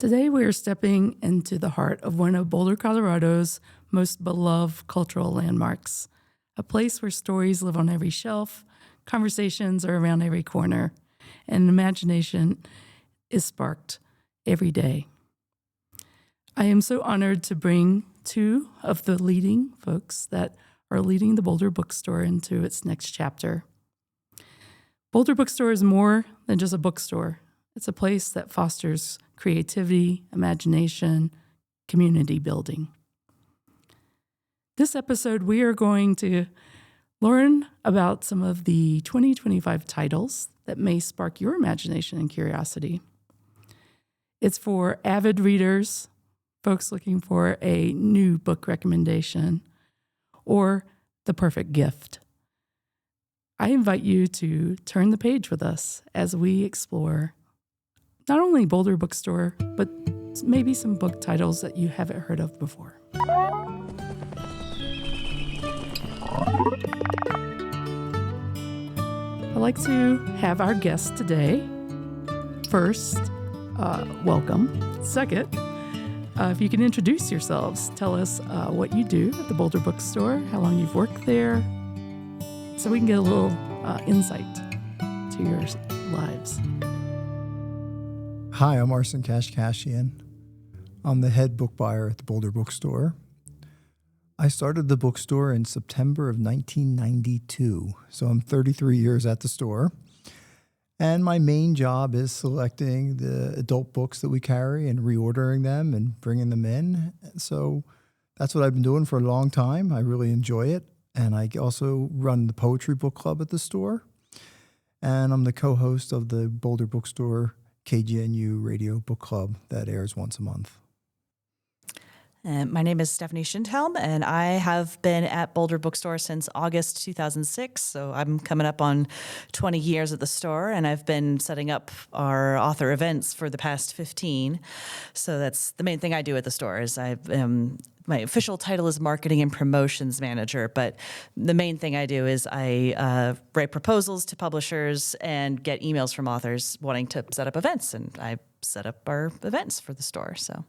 Today we are stepping into the heart of one of Boulder, Colorado's most beloved cultural landmarks, a place where stories live on every shelf, conversations are around every corner, and imagination is sparked every day. I am so honored to bring two of the leading folks that are leading the Boulder Bookstore into its next chapter. Boulder Bookstore is more than just a bookstore. It's a place that fosters creativity, imagination, community building. This episode, we are going to learn about some of the 2025 titles that may spark your imagination and curiosity. It's for avid readers, folks looking for a new book recommendation, or the perfect gift. I invite you to turn the page with us as we explore not only Boulder Bookstore, but maybe some book titles that you haven't heard of before. I'd like to have our guests today. First, welcome. Second, if you can introduce yourselves, tell us what you do at the Boulder Bookstore, how long you've worked there, so we can get a little insight to your lives. Hi, I'm Arsen Kashkashian. I'm the head book buyer at the Boulder Bookstore. I started the bookstore in September of 1992, so I'm 33 years at the store. And my main job is selecting the adult books that we carry and reordering them and bringing them in. So that's what I've been doing for a long time. I really enjoy it. And I also run the poetry book club at the store. And I'm the co-host of the Boulder Bookstore KGNU radio book club that airs once a month. My name is Stephanie Schindhelm, and I have been at Boulder Bookstore since August 2006, so I'm coming up on 20 years at the store, and I've been setting up our author events for the past 15. So that's the main thing I do at the store. Is my official title is Marketing and Promotions Manager, but the main thing I do is I write proposals to publishers and get emails from authors wanting to set up events, and I set up our events for the store. So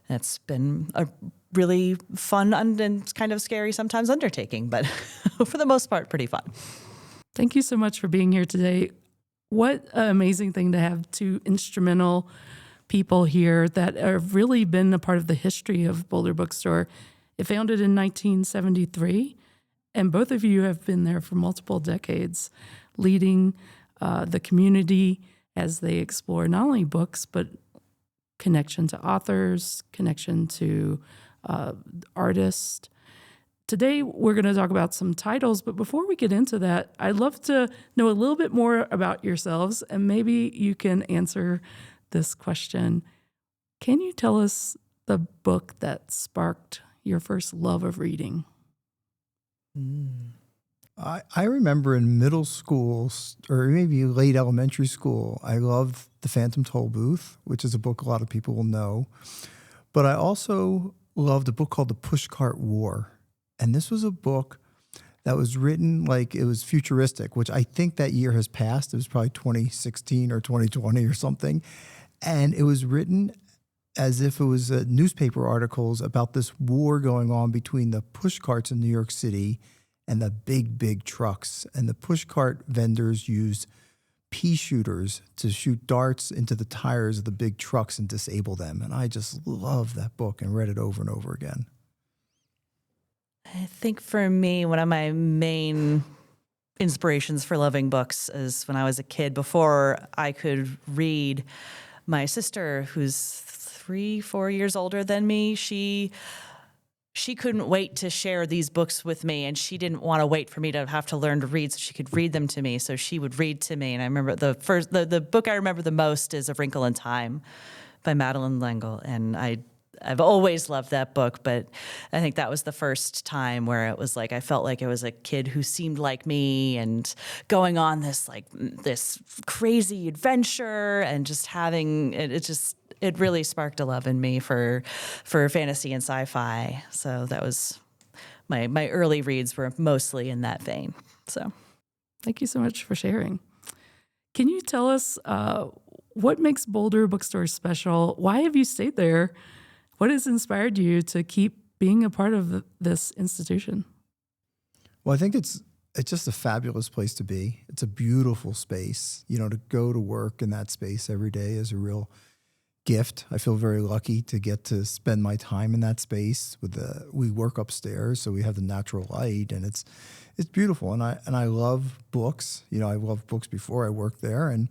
it's been a really fun and kind of scary sometimes undertaking, but for the most part, pretty fun. Thank you so much for being here today. What an amazing thing to have two instrumental people here that have really been a part of the history of Boulder Bookstore. It founded in 1973, and both of you have been there for multiple decades, leading the community as they explore not only books, but connection to authors, connection to artists. Today, we're going to talk about some titles, but before we get into that, I'd love to know a little bit more about yourselves, and maybe you can answer this question. Can you tell us the book that sparked your first love of reading? I remember in middle school, or maybe late elementary school, I loved The Phantom Tollbooth, which is a book a lot of people will know. But I also loved a book called The Pushcart War. And this was a book that was written like it was futuristic, which I think that year has passed. It was probably 2016 or 2020 or something. And it was written as if it was newspaper articles about this war going on between the pushcarts in New York City and the big trucks. And the pushcart vendors used pea shooters to shoot darts into the tires of the big trucks and disable them. And I just loved that book and read it over and over again. I think for me, one of my main inspirations for loving books is when I was a kid, before I could read, my sister, who's 3-4 years older than me, she couldn't wait to share these books with me, and she didn't want to wait for me to have to learn to read so she could read them to me. So she would read to me. And I remember the book I remember the most is A Wrinkle in Time by Madeleine L'Engle. And I've always loved that book, but I think that was the first time where it was like I felt like it was a kid who seemed like me and going on this crazy adventure and just having it really sparked a love in me for fantasy and sci-fi. So that was my early reads were mostly in that vein. So Thank you so much for sharing. Can you tell us what makes Boulder Bookstore special? Why have you stayed there? What has inspired you to keep being a part of this institution? Well, I think it's just a fabulous place to be. It's a beautiful space. To go to work in that space every day is a real gift. I feel very lucky to get to spend my time in that space. We work upstairs, so we have the natural light, and it's beautiful. And I love books. I loved books before I worked there, and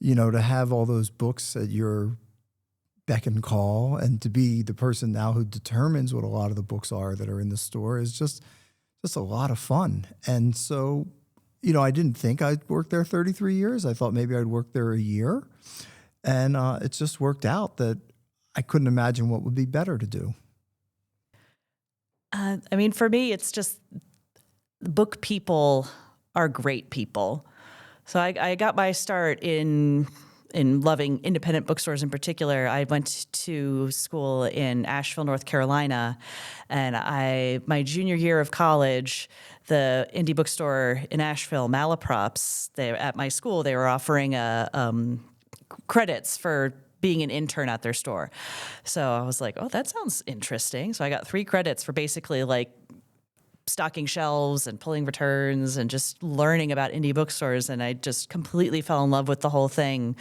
to have all those books at your beck and call, and to be the person now who determines what a lot of the books are that are in the store is just a lot of fun. And so, I didn't think I'd work there 33 years. I thought maybe I'd work there a year. And it's just worked out that I couldn't imagine what would be better to do. For me, it's just book people are great people. So I got my start in loving independent bookstores in particular. I went to school in Asheville, North Carolina, and my junior year of college, the indie bookstore in Asheville, Malaprops, at my school, they were offering credits for being an intern at their store. So I was like, oh, that sounds interesting. So I got 3 credits for basically like stocking shelves and pulling returns and just learning about indie bookstores. And I just completely fell in love with the whole thing.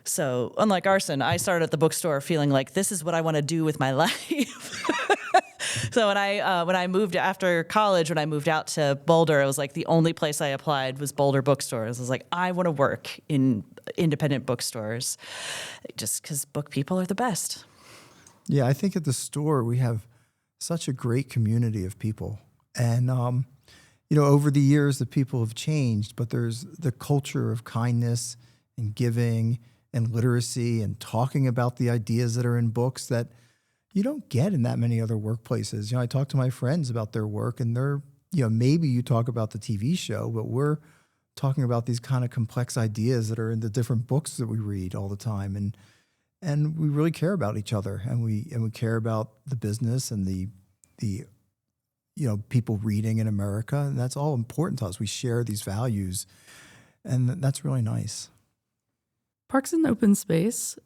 So unlike Arsen, I started at the bookstore feeling like this is what I want to do with my life. So when I moved after college, when I moved out to Boulder, it was like the only place I applied was Boulder Bookstores. I was like, I want to work in independent bookstores just because book people are the best. Yeah, I think at the store we have such a great community of people. And, over the years, the people have changed, but there's the culture of kindness and giving and literacy and talking about the ideas that are in books that you don't get in that many other workplaces. I talk to my friends about their work, and they're, maybe you talk about the TV show, but we're talking about these kind of complex ideas that are in the different books that we read all the time. And we really care about each other, and we care about the business and the people reading in America, and that's all important to us. We share these values, and that's really nice. Parks and Open Space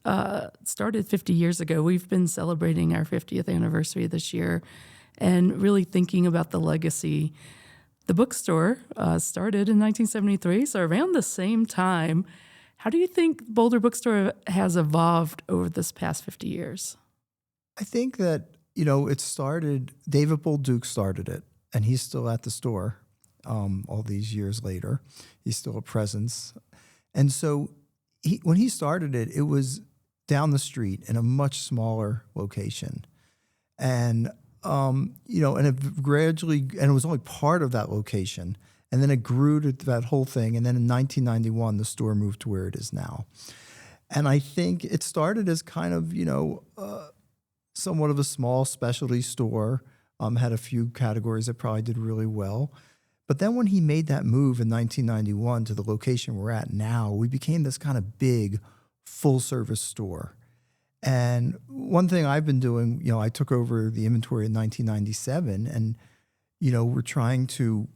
started 50 years ago. We've been celebrating our 50th anniversary this year and really thinking about the legacy. The bookstore started in 1973, so around the same time. How do you think Boulder Bookstore has evolved over this past 50 years? I think that, it started, David Bolduc started it, and he's still at the store all these years later. He's still a presence. And so when he started it, it was down the street in a much smaller location. And, and it gradually, and it was only part of that location. And then it grew to that whole thing. And then in 1991, the store moved to where it is now. And I think it started as kind of, somewhat of a small specialty store, had a few categories that probably did really well. But then when he made that move in 1991 to the location we're at now, we became this kind of big full-service store. And one thing I've been doing, I took over the inventory in 1997, and, we're trying to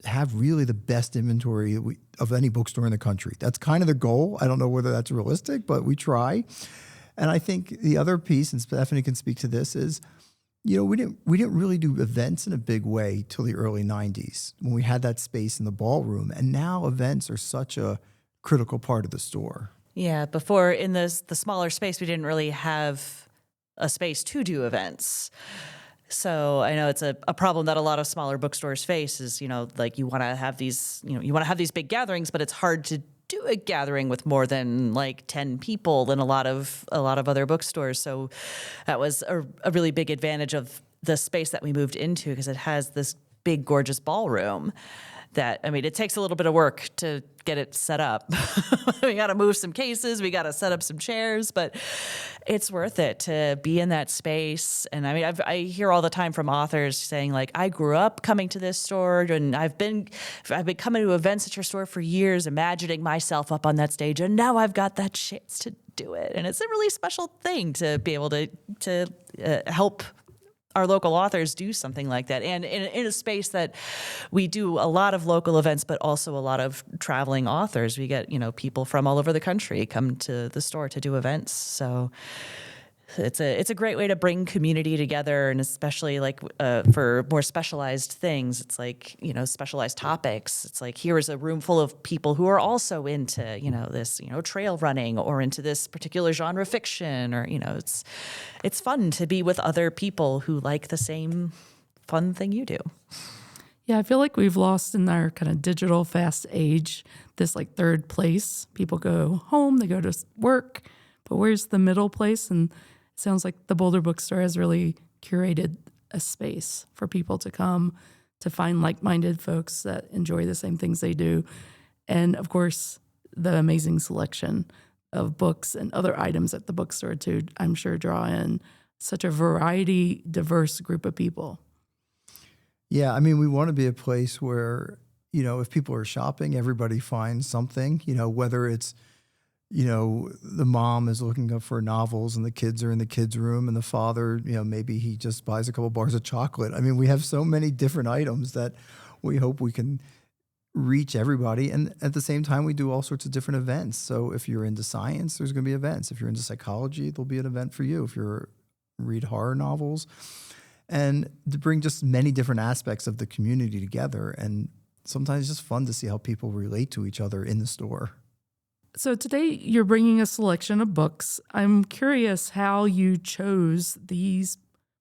have really the best inventory of any bookstore in the country. That's kind of the goal. I don't know whether that's realistic, but we try. And I think the other piece, and Stephanie can speak to this, is, we didn't really do events in a big way till the early 90s when we had that space in the ballroom. And now events are such a critical part of the store. Yeah, before in the smaller space, we didn't really have a space to do events. So I know it's a problem that a lot of smaller bookstores face is, like you want to have these, you want to have these big gatherings, but it's hard to do a gathering with more than like 10 people in a lot of other bookstores. So that was a really big advantage of the space that we moved into, because it has this big, gorgeous ballroom that, it takes a little bit of work to get it set up. We got to move some cases, we got to set up some chairs, but it's worth it to be in that space. And I hear all the time from authors saying like, I grew up coming to this store, and I've been coming to events at your store for years, imagining myself up on that stage, and now I've got that chance to do it. And it's a really special thing to be able to help our local authors do something like that. And in a space that we do a lot of local events, but also a lot of traveling authors. We get, people from all over the country come to the store to do events. So it's a great way to bring community together, and especially like for more specialized things. It's like, specialized topics. It's like, here is a room full of people who are also into, this, trail running, or into this particular genre fiction, or, it's fun to be with other people who like the same fun thing you do. Yeah, I feel like we've lost in our kind of digital fast age this like third place. People go home, they go to work, but where's the middle place? And it sounds like the Boulder Bookstore has really curated a space for people to come to find like-minded folks that enjoy the same things they do. And of course, the amazing selection of books and other items at the bookstore to, I'm sure, draw in such a variety, diverse group of people. Yeah, I mean, we want to be a place where, if people are shopping, everybody finds something, whether it's, the mom is looking up for novels and the kids are in the kids' room, and the father, maybe he just buys a couple bars of chocolate. I mean, we have so many different items that we hope we can reach everybody. And at the same time, we do all sorts of different events. So if you're into science, there's going to be events. If you're into psychology, there'll be an event for you. If you're read horror novels, and to bring just many different aspects of the community together. And sometimes it's just fun to see how people relate to each other in the store. So today you're bringing a selection of books. I'm curious how you chose these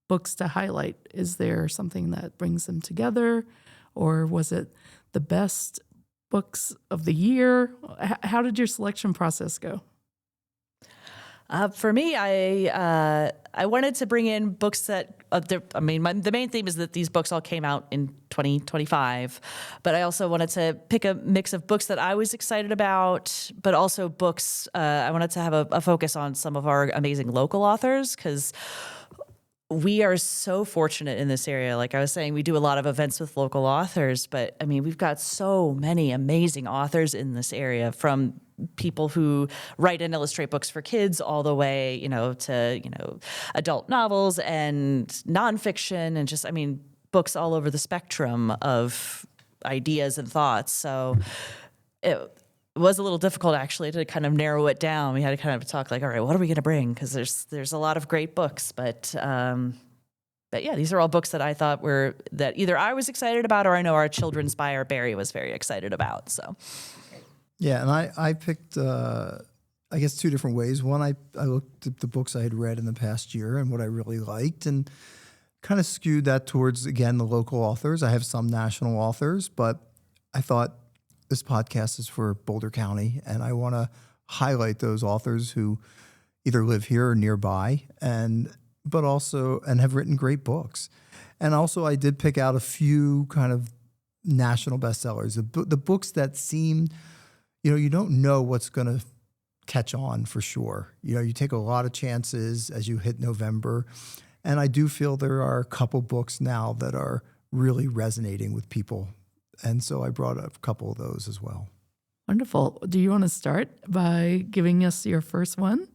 books to highlight. Is there something that brings them together, or was it the best books of the year? How did your selection process go? For me, I wanted to bring in books that, the main theme is that these books all came out in 2025, but I also wanted to pick a mix of books that I was excited about, but also books, I wanted to have a focus on some of our amazing local authors, because we are so fortunate in this area. Like I was saying, we do a lot of events with local authors, but I mean, we've got so many amazing authors in this area, from people who write and illustrate books for kids all the way, to, adult novels and nonfiction, and just, books all over the spectrum of ideas and thoughts. So it was a little difficult actually to kind of narrow it down. We had to kind of talk like, all right, what are we going to bring? Because there's a lot of great books, but yeah, these are all books that I thought that either I was excited about, or I know our children's buyer Barry was very excited about. So. Yeah, and I picked, I guess, two different ways. One, I looked at the books I had read in the past year and what I really liked, and kind of skewed that towards, again, the local authors. I have some national authors, but I thought this podcast is for Boulder County, and I want to highlight those authors who either live here or nearby, but also have written great books. And also, I did pick out a few kind of national bestsellers, the books that seemed, you don't know what's going to catch on for sure. You take a lot of chances as you hit November, and I do feel there are a couple books now that are really resonating with people. And so I brought a couple of those as well. Wonderful. Do you want to start by giving us your first one?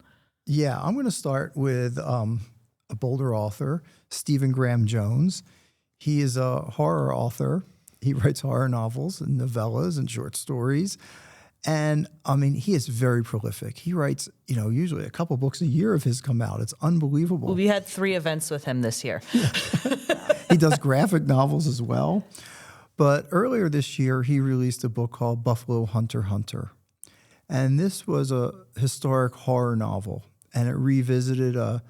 Yeah, I'm going to start with a Boulder author, Stephen Graham Jones. He is a horror author. He writes horror novels and novellas and short stories. And he is very prolific. He writes, usually a couple books a year of his come out. It's unbelievable. Well, we had 3 events with him this year. He does graphic novels as well. But earlier this year, he released a book called Buffalo Hunter Hunter. And this was a historic horror novel. And it revisited a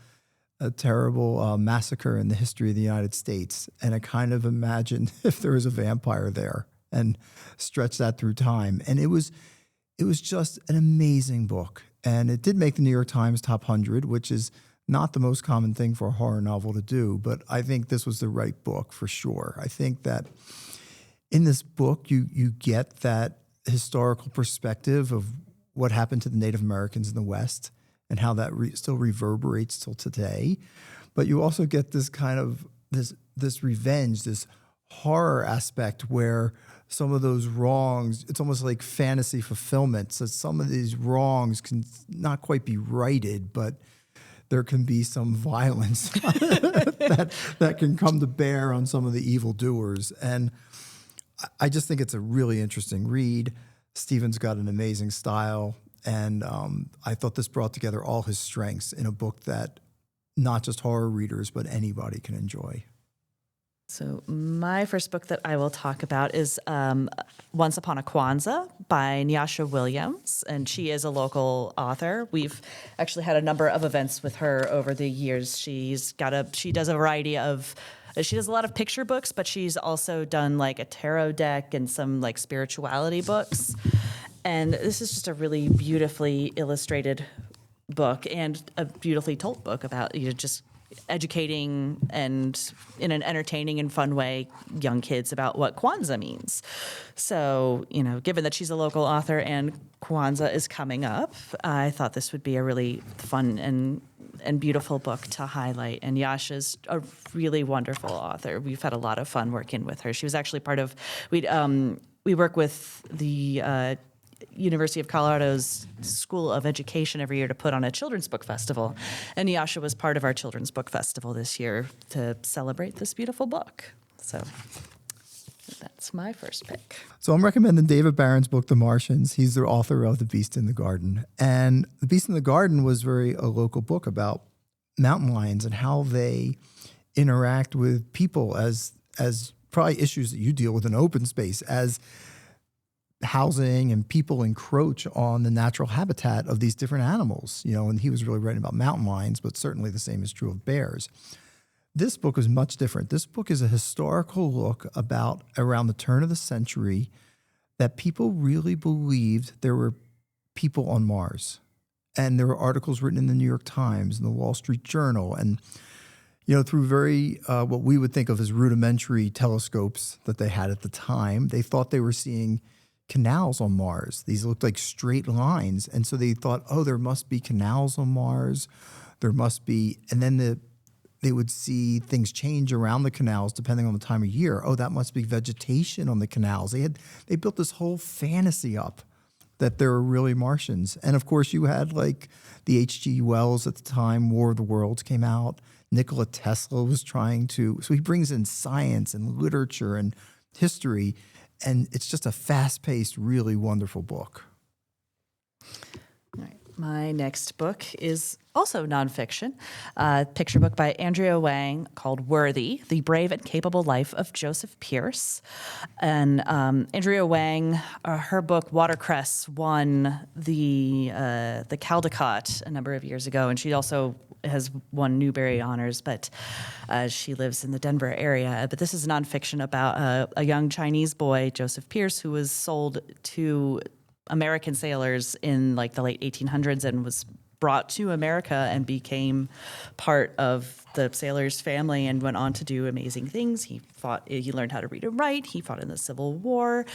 terrible massacre in the history of the United States. And it kind of imagined if there was a vampire there, and stretched that through time. And it was just an amazing book. And it did make the New York Times top 100, which is not the most common thing for a horror novel to do. But I think this was the right book for sure. I think that in this book, you get that historical perspective of what happened to the Native Americans in the West and how that still reverberates till today. But you also get this kind of this revenge, this horror aspect where some of those wrongs, it's almost like fantasy fulfillment. So some of these wrongs can not quite be righted, but there can be some violence that can come to bear on some of the evildoers. And I just think it's a really interesting read. Stephen's got an amazing style, and I thought this brought together all his strengths in a book that not just horror readers, but anybody can enjoy. So my first book that I will talk about is Once Upon a Kwanzaa by Nyasha Williams, and she is a local author. We've actually had a number of events with her over the years. She does a variety of, she does a lot of picture books, but she's also done like a tarot deck and some like spirituality books. And this is just a really beautifully illustrated book and a beautifully told book about just educating and in an entertaining and fun way young kids about what Kwanzaa means. So, given that she's a local author and Kwanzaa is coming up, I thought this would be a really fun and beautiful book to highlight. And Yasha's a really wonderful author. We've had a lot of fun working with her. She was actually part of, we work with the University of Colorado's School of Education every year to put on a children's book festival. And Yasha was part of our children's book festival this year to celebrate this beautiful book. So that's my first pick. So I'm recommending David Barron's book, The Martians. He's the author of The Beast in the Garden. And The Beast in the Garden was a local book about mountain lions and how they interact with people as probably issues that you deal with in open space, as housing and people encroach on the natural habitat of these different animals, and he was really writing about mountain lions, but certainly the same is true of bears. This book is much different. This book is a historical look about around the turn of the century that people really believed there were people on Mars. And there were articles written in the New York Times and the Wall Street Journal, and through very what we would think of as rudimentary telescopes that they had at the time, they thought they were seeing canals on Mars. These looked like straight lines. And so they thought, there must be canals on Mars. There must be, and then they would see things change around the canals depending on the time of year. That must be vegetation on the canals. They built this whole fantasy up that there were really Martians. And of course you had like the H.G. Wells at the time, War of the Worlds came out. Nikola Tesla was so he brings in science and literature and history. And it's just a fast-paced, really wonderful book. All right. My next book is also nonfiction, a picture book by Andrea Wang called Worthy, The Brave and Capable Life of Joseph Pierce. And Andrea Wang, her book Watercress won the Caldecott a number of years ago, and she also has won Newbery honors, but she lives in the Denver area. But this is nonfiction about a young Chinese boy, Joseph Pierce, who was sold to American sailors in like the late 1800s and was brought to America and became part of the sailors' family and went on to do amazing things. He learned how to read and write. He fought in the Civil War,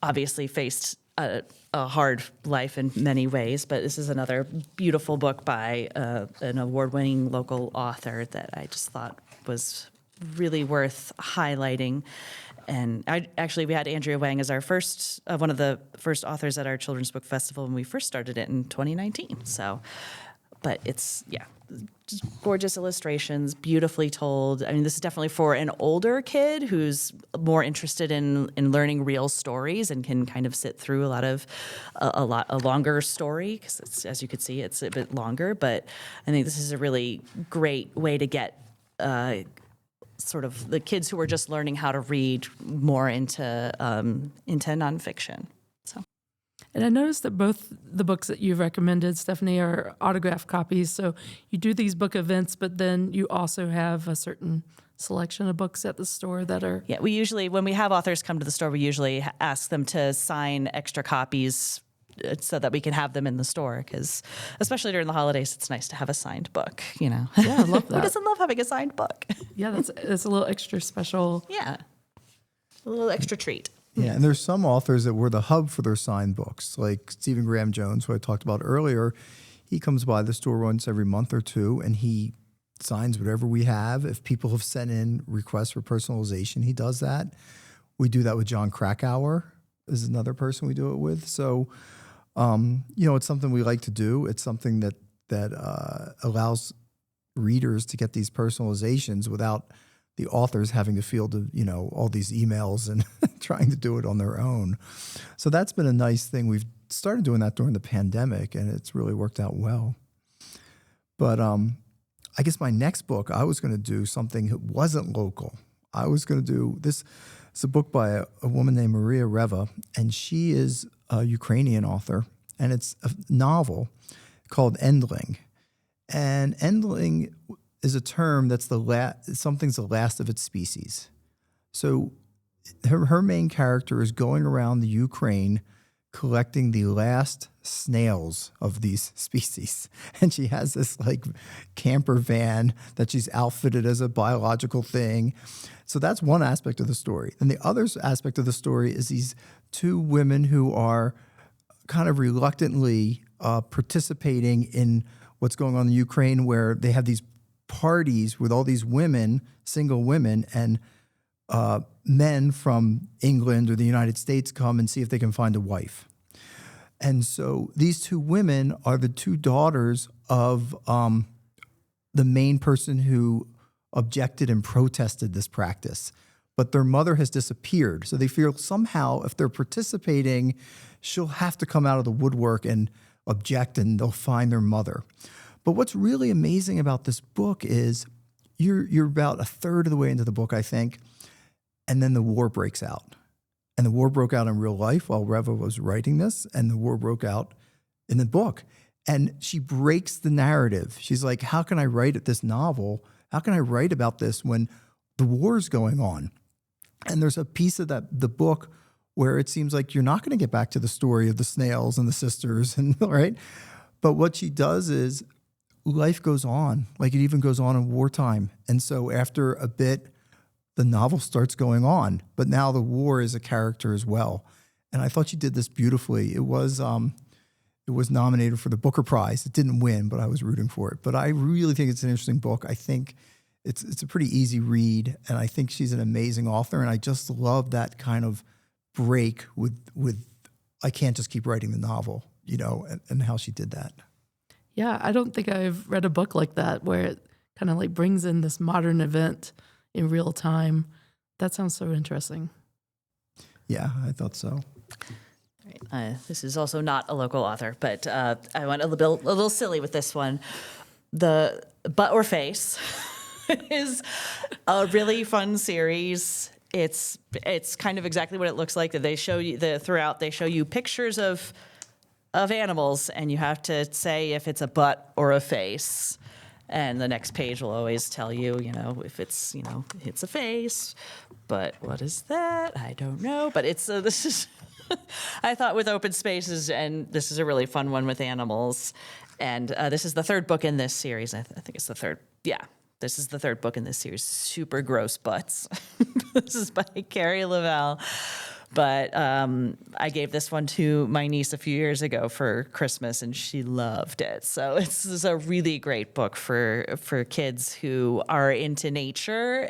obviously faced a hard life in many ways, but this is another beautiful book by an award-winning local author that I just thought was really worth highlighting. And we had Andrea Wang as our one of the first authors at our Children's Book Festival when we first started it in 2019. So, but it's, just gorgeous illustrations, beautifully told. I mean, this is definitely for an older kid who's more interested in learning real stories and can kind of sit through a longer story because, as you could see, it's a bit longer. But I think this is a really great way to get sort of the kids who are just learning how to read more into nonfiction. So. And I noticed that both the books that you've recommended, Stephanie, are autographed copies. So you do these book events, but then you also have a certain selection of books at the store that are... Yeah, we usually, when we have authors come to the store, we usually ask them to sign extra copies so that we can have them in the store, because especially during the holidays, it's nice to have a signed book, Yeah, I love that. Who doesn't love having a signed book? Yeah, that's a little extra special. Yeah, a little extra treat. Yeah, and there's some authors that were the hub for their signed books, like Stephen Graham Jones, who I talked about earlier. He comes by the store once every month or two, and he signs whatever we have. If people have sent in requests for personalization, he does that. We do that with John Krakauer, is another person we do it with. So, it's something we like to do. It's something that that allows readers to get these personalizations without the authors having to field, all these emails and trying to do it on their own. So that's been a nice thing. We've started doing that during the pandemic, and it's really worked out well. But I guess my next book, I was going to do something that wasn't local. I was going to do this. It's a book by a woman named Maria Reva, and she is a Ukrainian author, and it's a novel called Endling. And Endling is a term that's something's the last of its species. So her main character is going around the Ukraine collecting the last snails of these species. And she has this like camper van that she's outfitted as a biological thing. So that's one aspect of the story. And the other aspect of the story is these two women who are kind of reluctantly participating in what's going on in Ukraine, where they have these parties with all these women, single women, and men from England or the United States come and see if they can find a wife. And so these two women are the two daughters of the main person who objected and protested this practice. But their mother has disappeared. So they feel somehow if they're participating, she'll have to come out of the woodwork and object, and they'll find their mother. But what's really amazing about this book is you're about a third of the way into the book, I think, and then the war breaks out. And the war broke out in real life while Reva was writing this, and the war broke out in the book. And she breaks the narrative. She's like, how can I write this novel? How can I write about this when the war's going on? And there's a piece of the book where it seems like you're not going to get back to the story of the snails and the sisters, and right? But what she does is life goes on, like it even goes on in wartime. And so after a bit, the novel starts going on, but now the war is a character as well. And I thought she did this beautifully. It was nominated for the Booker Prize. It didn't win, but I was rooting for it. But I really think it's an interesting book. I think it's a pretty easy read, and I think she's an amazing author. And I just love that kind of break with I can't just keep writing the novel, and how she did that. Yeah, I don't think I've read a book like that where it kind of like brings in this modern event in real time. That sounds so interesting. Yeah, I thought so. Right. This is also not a local author, but I went a little silly with this one. The Butt or Face is a really fun series. It's kind of exactly what it looks like. That they show you throughout. They show you pictures of animals, and you have to say if it's a butt or a face. And the next page will always tell you, if it's, it's a face. But what is that? I don't know. But this is, I thought with open spaces, and this is a really fun one with animals. And this is the third book in this series. I think it's the third. Yeah, this is the third book in this series. Super gross butts. This is by Carrie Lavelle. But I gave this one to my niece a few years ago for Christmas, and she loved it. So this is a really great book for kids who are into nature,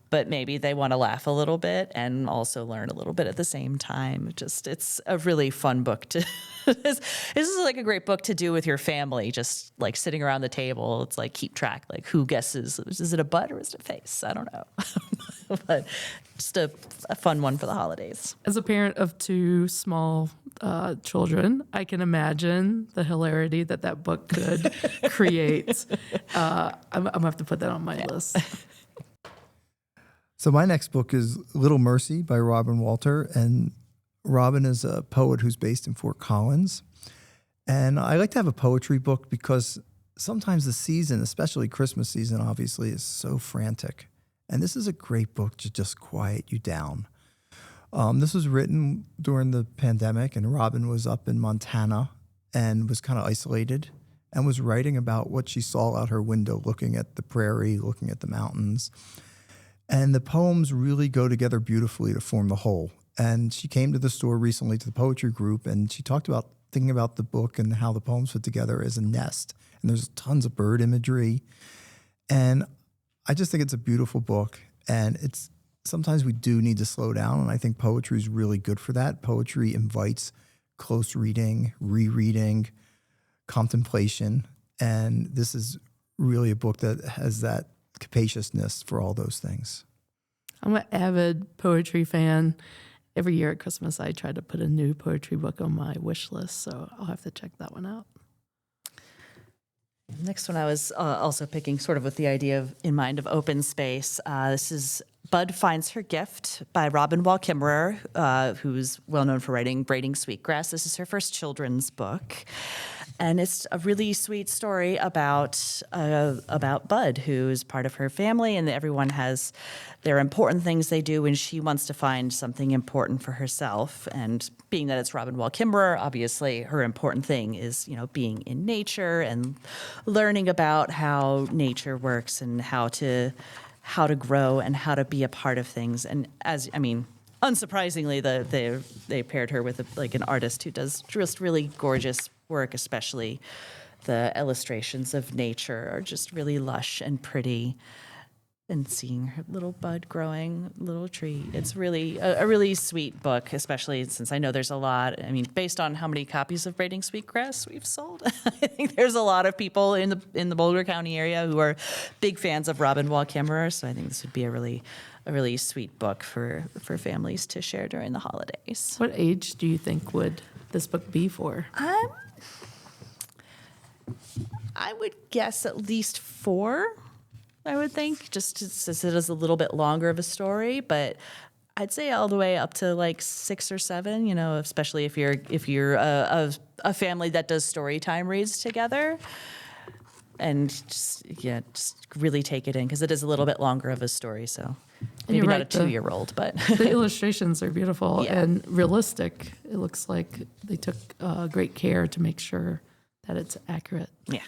but maybe they want to laugh a little bit and also learn a little bit at the same time. It's a really fun book to. This is like a great book to do with your family, just like sitting around the table. It's like keep track, like who guesses, is it a butt or is it a face? I don't know. But just a fun one for the holidays. As a parent of two small children, I can imagine the hilarity that book could create. I'm going to have to put that on my list. So my next book is Little Mercy by Robin Walter. And Robin is a poet who's based in Fort Collins. And I like to have a poetry book because sometimes the season, especially Christmas season, obviously, is so frantic. And this is a great book to just quiet you down. This was written during the pandemic, and Robin was up in Montana and was kind of isolated and was writing about what she saw out her window, looking at the prairie, looking at the mountains. And the poems really go together beautifully to form the whole. And she came to the store recently to the poetry group, and she talked about thinking about the book and how the poems fit together as a nest. And there's tons of bird imagery. And I just think it's a beautiful book. And it's sometimes we do need to slow down. And I think poetry is really good for that. Poetry invites close reading, rereading, contemplation. And this is really a book that has that capaciousness for all those things. I'm an avid poetry fan. Every year at Christmas, I try to put a new poetry book on my wish list, so I'll have to check that one out. Next one I was also picking sort of with the idea in mind of open space. This is Bud Finds Her Gift by Robin Wall Kimmerer, who's well known for writing Braiding Sweetgrass. This is her first children's book. And it's a really sweet story about Bud, who is part of her family, and everyone has their important things they do, and she wants to find something important for herself. And being that it's Robin Wall Kimmerer, obviously her important thing is, being in nature and learning about how nature works and how to grow and how to be a part of things. And unsurprisingly, they paired her with an artist who does just really gorgeous work, especially the illustrations of nature are just really lush and pretty. And seeing her little bud growing, little tree, it's really a really sweet book, especially since I know there's a lot. Based on how many copies of Braiding Sweetgrass we've sold, I think there's a lot of people in the Boulder County area who are big fans of Robin Wall Kimmerer. So I think this would be a really sweet book for families to share during the holidays. What age do you think would this book be for? I would guess at least 4. I would think, just since it is a little bit longer of a story, but I'd say all the way up to 6 or 7. Especially if you're a family that does story time reads together, and just really take it in because it is a little bit longer of a story. So maybe not a 2-year-old, but the illustrations are beautiful Yeah. and realistic. It looks like they took great care to make sure that it's accurate. Yeah.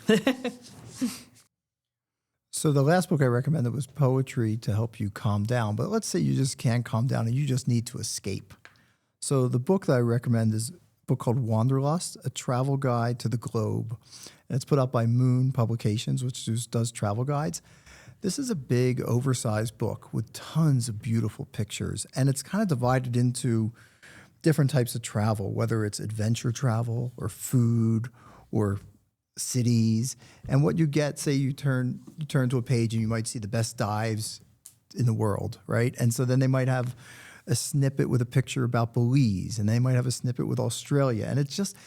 So the last book I recommended was poetry to help you calm down. But let's say you just can't calm down and you just need to escape. So the book that I recommend is a book called Wanderlust, A Travel Guide to the Globe. And it's put out by Moon Publications, which does travel guides. This is a big, oversized book with tons of beautiful pictures. And it's kind of divided into different types of travel, whether it's adventure travel or food or cities. And what you get, say you turn to a page and you might see the best dives in the world, right? And so then they might have a snippet with a picture about Belize, and they might have a snippet with Australia. And it's just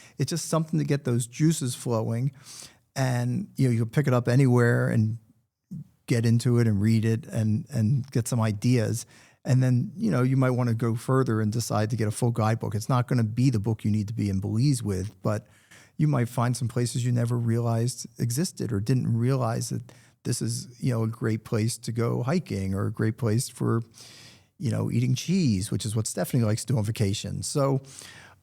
something to get those juices flowing. And you can pick it up anywhere and get into it and read it and get some ideas. And then, you might want to go further and decide to get a full guidebook. It's not going to be the book you need to be in Belize with, but you might find some places you never realized existed or didn't realize that this is, a great place to go hiking or a great place for, eating cheese, which is what Stephanie likes to do on vacation. So,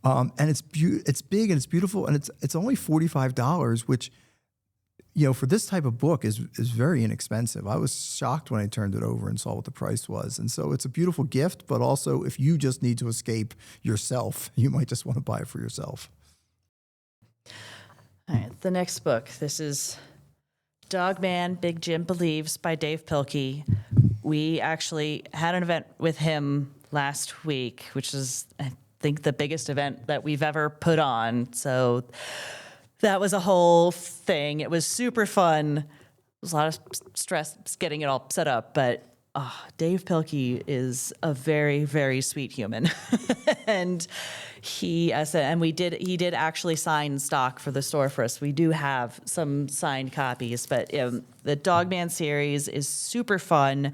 and it's big and it's beautiful and it's only $45, which, for this type of book is very inexpensive. I was shocked when I turned it over and saw what the price was. And so it's a beautiful gift, but also if you just need to escape yourself, you might just want to buy it for yourself. All right, the next book. This is Dog Man, Big Jim Believes by Dave Pilkey. We actually had an event with him last week, which is, I think, the biggest event that we've ever put on. So that was a whole thing. It was super fun. There was a lot of stress getting it all set up, but Dave Pilkey is a very, very sweet human. And he did actually sign stock for the store for us. We do have some signed copies, but the Dogman series is super fun.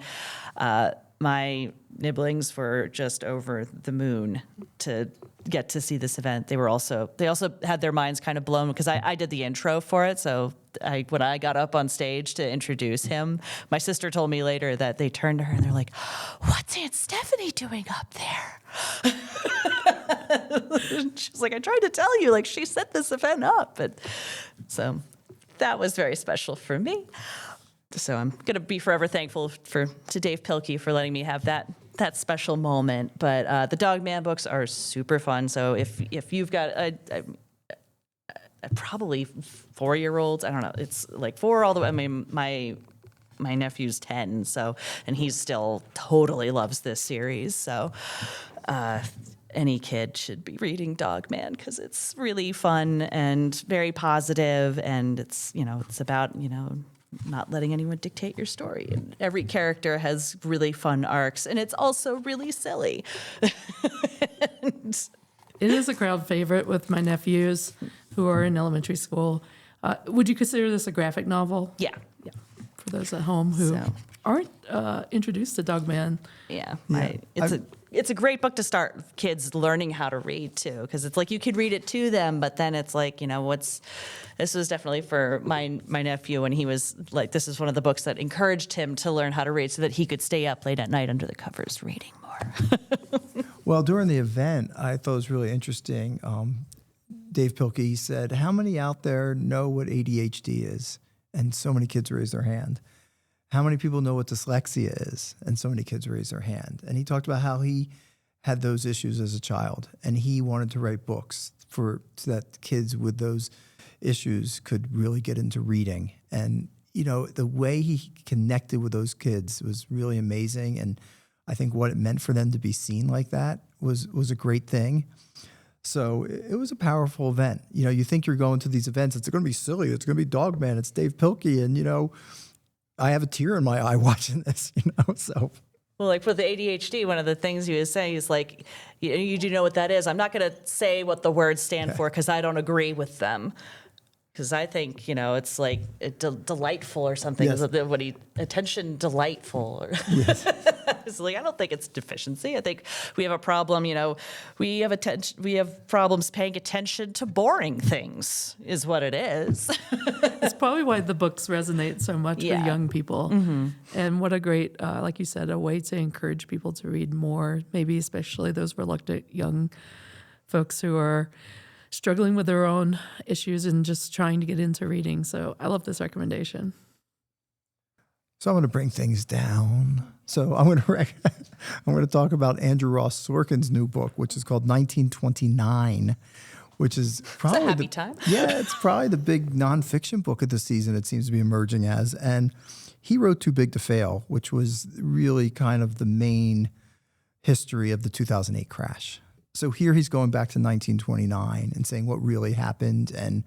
My nibblings were just over the moon to get to see this event. They also had their minds kind of blown because I did the intro for it. So when I got up on stage to introduce him, my sister told me later that they turned to her and they're like, "What's Aunt Stephanie doing up there?" She's like, "I tried to tell you, she set this event up." And so that was very special for me. So I'm going to be forever thankful to Dave Pilkey for letting me have that special moment. But the Dogman books are super fun. So if you've got probably 4-year-olds, I don't know, it's 4 all the way. I mean, my nephew's 10, and he still totally loves this series. So any kid should be reading Dog Man because it's really fun and very positive, and it's about not letting anyone dictate your story. And every character has really fun arcs, and it's also really silly. It is a crowd favorite with my nephews who are in elementary school. Would you consider this a graphic novel? Yeah. For those at home who aren't introduced to Dogman. Yeah. It's a great book to start kids learning how to read too, because it's like you could read it to them, but then it's like, this was definitely for my nephew, and he was like, this is one of the books that encouraged him to learn how to read so that he could stay up late at night under the covers reading more. Well, during the event, I thought it was really interesting. Dave Pilkey said, how many out there know what ADHD is? And so many kids raised their hand. How many people know what dyslexia is? And so many kids raised their hand. And he talked about how he had those issues as a child, and he wanted to write books so that kids with those issues could really get into reading. And, the way he connected with those kids was really amazing. And I think what it meant for them to be seen like that was a great thing. So it was a powerful event. You think you're going to these events, it's going to be silly. It's going to be Dog Man. It's Dave Pilkey. And, I have a tear in my eye watching this, so. Well, like with the ADHD, one of the things he was saying is like, you do know what that is. I'm not going to say what the words stand for because I don't agree with them. Because I think, it's like delightful or something. Yes. Attention delightful. Or Yes. It's like, I don't think it's deficiency. I think we have a problem, we have problems paying attention to boring things is what it is. It's probably why the books resonate so much with young people. Mm-hmm. And what a great, like you said, a way to encourage people to read more, maybe especially those reluctant young folks who are struggling with their own issues and just trying to get into reading. So I love this recommendation. So I'm going to bring things down. So I'm going to talk about Andrew Ross Sorkin's new book, which is called 1929, which is probably it's a happy time. Yeah, it's probably the big nonfiction book of the season. It seems to be emerging as, and he wrote Too Big to Fail, which was really kind of the main history of the 2008 crash. So here he's going back to 1929 and saying what really happened and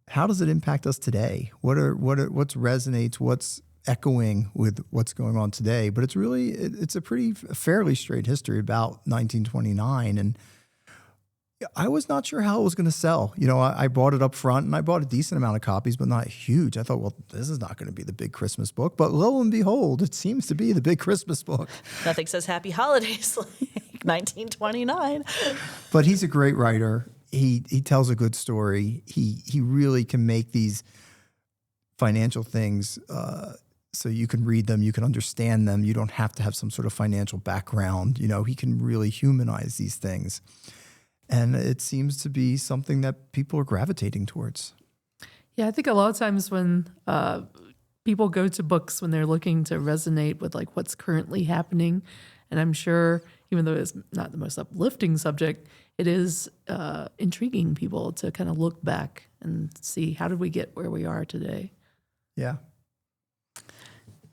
how does it impact us today? What's resonates? What's echoing with what's going on today? But it's a fairly straight history about 1929, and I was not sure how it was going to sell. I bought it up front, and I bought a decent amount of copies, but not huge. I thought, well, this is not going to be the big Christmas book. But lo and behold, it seems to be the big Christmas book. Nothing says happy holidays like 1929. But he's a great writer. He tells a good story. He really can make these financial things so you can read them, you can understand them. You don't have to have some sort of financial background. He can really humanize these things. And it seems to be something that people are gravitating towards. Yeah, I think a lot of times when people go to books when they're looking to resonate with like what's currently happening, and I'm sure even though it's not the most uplifting subject, it is intriguing people to kind of look back and see how did we get where we are today. Yeah.